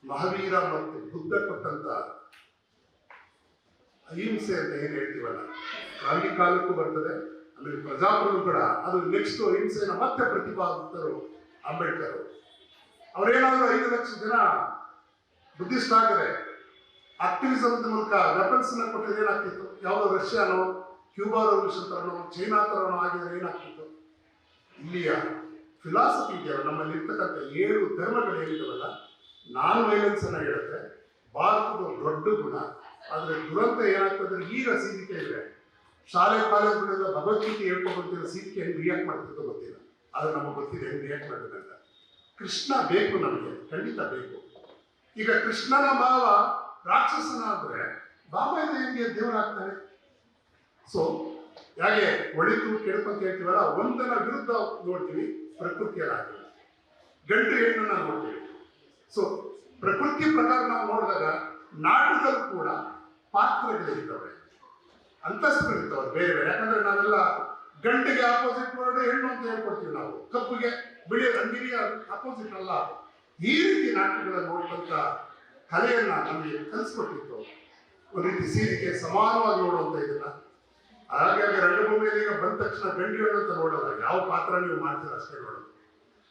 ಮಹಾವೀರ ಮತ್ತು ಬುದ್ಧ ಕೊಟ್ಟಂತ ಅಹಿಂಸೆ ಅಂತ ಏನು ಹೇಳ್ತೀವಲ್ಲ, ಕ್ರಾಂತಿ ಕಾಲಕ್ಕೂ ಬರ್ತದೆ. ಆಮೇಲೆ ಪ್ರಜಾಪ್ರಭು ಕೂಡ ಅದು ನೆಕ್ಸ್ಟ್ ಅಹಿಂಸೆನ ಮತ್ತೆ ಪ್ರತಿಪಾದಿಸಿದರು ಅಂಬೇಡ್ಕರ್. ಅವರೇನಾದರೂ 5 ಲಕ್ಷ ಜನ ಬುದ್ಧಿಸ್ಟ್ ಆಗದೆ ಆಕ್ಟಿವಿಸಮ್ ಮೂಲಕ ವೆಪನ್ಸ್ನ ಕೊಟ್ಟಿದ್ರೆ ಏನಾಗ್ತಿತ್ತು? ಯಾವುದೋ ರಷ್ಯಾನೋ ಕ್ಯೂಬಾ ರೆವಲ್ಯೂಷನ್ ತರನೋ ಚೈನಾ ತರನೋ ಆಗಿದ್ರೆ ಏನಾಗ್ತಿತ್ತು? ಇಲ್ಲಿಯ ಫಿಲಾಸಫಿ ಇದೆಯಲ್ಲ, ನಮ್ಮಲ್ಲಿ ಇರ್ತಕ್ಕಂಥ 7 ಧರ್ಮಗಳು ಏನಿದಾವಲ್ಲ, ನಾನ್ ವೈಲೆನ್ಸ್ ಅನ್ನ ಹೇಳುತ್ತೆ. ಭಾರತದ ದೊಡ್ಡ ಗುಣ. ಆದರೆ ದುರಂತ ಏನಾಗ್ತದೆ, ಈಗ CGK ಇದೆ, ಶಾಲೆ ಕಾಲೇಜುಗಳೆಲ್ಲ ಭಗವದ್ಗೀತೆ ಹೇಳ್ಕೊಂಡ್ಬರ್ತಿರೋ CGK ಹೆಂಗೆ ರಿಯಾಕ್ಟ್ ಮಾಡ್ತಿದ್ದೋ ಗೊತ್ತಿಲ್ಲ. ಆದರೆ ನಮಗೆ ಗೊತ್ತಿದೆ ಹೆಂಗೆ ರಿಯಾಕ್ಟ್ ಮಾಡ್ತದೆ ಅಂತ. ಕೃಷ್ಣ ಬೇಕು ನಮಗೆ, ಖಂಡಿತ ಬೇಕು. ಈಗ ಕೃಷ್ಣನ ಭಾವ ರಾಕ್ಷಸನ ಆದರೆ ಬಾಬಾ ಇದೆ ಹೆಂಗೆ ದೇವರಾಗ್ತಾನೆ? ಸೊ ಹೇಗೆ ಒಳಿತು ಕೆಡುಕು ಅಂತ ಹೇಳ್ತೀವಲ್ಲ, ಒಂದನ ವಿರುದ್ಧ ನೋಡ್ತೀವಿ, ಪ್ರಕೃತಿಯಲ್ಲಿ ಆಗಿಲ್ಲ. ಗಂಡು ಹೆಣ್ಣನ್ನ ನೋಡ್ತೀವಿ. ಸೊ ಪ್ರಕೃತಿ ಪ್ರಕಾರ ನಾವು ನೋಡಿದಾಗ ನಾಟಕದಲ್ಲೂ ಕೂಡ ಪಾತ್ರಗಳಿರ್ತವೆ, ಅಂತಸ್ತುಗಳಿರ್ತವೆ ಬೇರೆ ಬೇರೆ. ಯಾಕಂದ್ರೆ ನಾವೆಲ್ಲ ಗಂಡಿಗೆ ಆಪೋಸಿಟ್ ವರ್ಡ್ ಹೆಣ್ಣು ಅಂತ ಹೇಳ್ಕೊಡ್ತೀವಿ ನಾವು, ಕಪ್ಪುಗೆ ಬಿಳಿ ರಂಗಿಗೆ ಆಪೋಸಿಟ್ ಅಲ್ಲ. ಈ ರೀತಿ ನಾಟಕಗಳನ್ನು ನೋಡ್ತಂತ ಕಲೆಯನ್ನ ನಮಗೆ ಕಲಿಸ್ಕೊಟ್ಟಿತ್ತು ಒಂದು ರೀತಿ CGK ಸಮಾನವಾಗಿ ನೋಡುವಂತ ಇದನ್ನ. ಹಾಗಾಗಿ ರಂಗಭೂಮಿಯಲ್ಲಿ ಈಗ ಬಂದ ತಕ್ಷಣ ಗಂಡು ಹೆಣ್ಣು ಅಂತ ನೋಡಲ್ಲ, ಯಾವ ಪಾತ್ರ ನೀವು ಮಾಡ್ತೀರ ಅಷ್ಟೇ ನೋಡೋದು.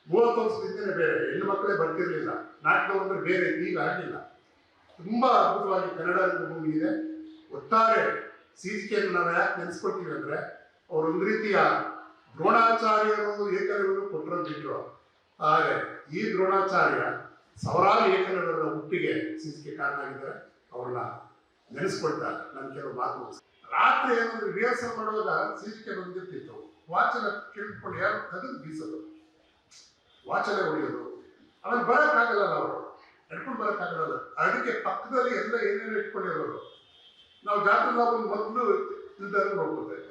30 ವರ್ಷದಿಂದನೇ ಬೇರೆ ಹೆಣ್ಣು ಮಕ್ಕಳೇ ಬರ್ತಿರ್ಲಿಲ್ಲ, ನಾಟಕ ಅಂದ್ರೆ ಬೇರೆ. ಈಗ ಆಗಿಲ್ಲ. ತುಂಬಾ ಅದ್ಭುತವಾಗಿ ಕನ್ನಡ ರಂಗಭೂಮಿ ಇದೆ. ಒಟ್ಟಾರೆ CGK ನಾವು ಯಾಕೆ ನೆನೆಸ್ಕೊಳ್ತೀವಿ ಅಂದ್ರೆ, ಅವರೊಂದು ರೀತಿಯ ದ್ರೋಣಾಚಾರ್ಯರು ಏಕಲವ್ಯರು ಕೊಟ್ಟರು ಬಿಟ್ಟರು. ಆದರೆ ಈ ದ್ರೋಣಾಚಾರ್ಯ ಸಾವಿರಾರು ಏಕಲವ್ಯರ ಹುಟ್ಟಿಗೆ CGK ಕಾರಣ ಆಗಿದ್ದಾರೆ. ಅವ್ರನ್ನ ನೆನೆಸ್ಕೊಳ್ತಾರೆ. ನನ್ನ ಕೆಲವು ಮಾತು ರಾತ್ರಿ ಏನಾದ್ರು ರಿಹರ್ಸಲ್ ಮಾಡುವಾಗ CGK ಬಂದಿರ್ತಿತ್ತು. ವಾಚನ ಕೇಳ್ಕೊಂಡು ಯಾರು ತೆಗೆದು ಬೀಸೋದು, ವಾಚನೆ ಹೊಡೆಯೋದು. ಆಮೇಲೆ ಬರೋಕ್ಕಾಗಲ್ಲ, ಅವರು ನಡ್ಕೊಂಡು ಬರೋಕ್ಕಾಗಲ್ಲ. ಅದಕ್ಕೆ ಪಕ್ಕದಲ್ಲಿ ಎಲ್ಲ ಏನೇನು ಇಟ್ಕೊಂಡಿರೋರು. ನಾವು ಜಾತ್ರೆ ಒಂದು ಮೊದಲು ಇಲ್ದಾರು ನೋಡ್ಕೊತೇವೆ.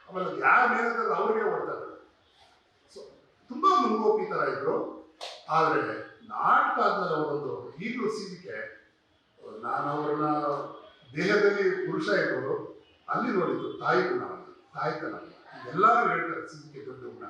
ಆಮೇಲೆ ಯಾರ ಮೇಲದಲ್ಲಿ ಅವ್ರಿಗೆ ಓಡ್ತಾರೆ. ಸೊ ತುಂಬ ಮುಂಗೋಪಿ ಥರ ಇದ್ರು. ಆದರೆ ನಾಟಕ ಆದ್ಮೇಲೆ ಅವರೊಂದು ಈಗಲೂ CGK, ನಾನು ಅವ್ರನ್ನ ದೇಹದಲ್ಲಿ ಪುರುಷ ಇರ್ಬೋದು, ಅಲ್ಲಿ ನೋಡಿದ್ದು ತಾಯಿ ಗುಣ. ತಾಯ್ತನಲ್ಲ. ಎಲ್ಲರೂ ಹೇಳ್ತಾರೆ ಸಿ ಕೆ ದೊಡ್ಡವ್ರನ್ನ.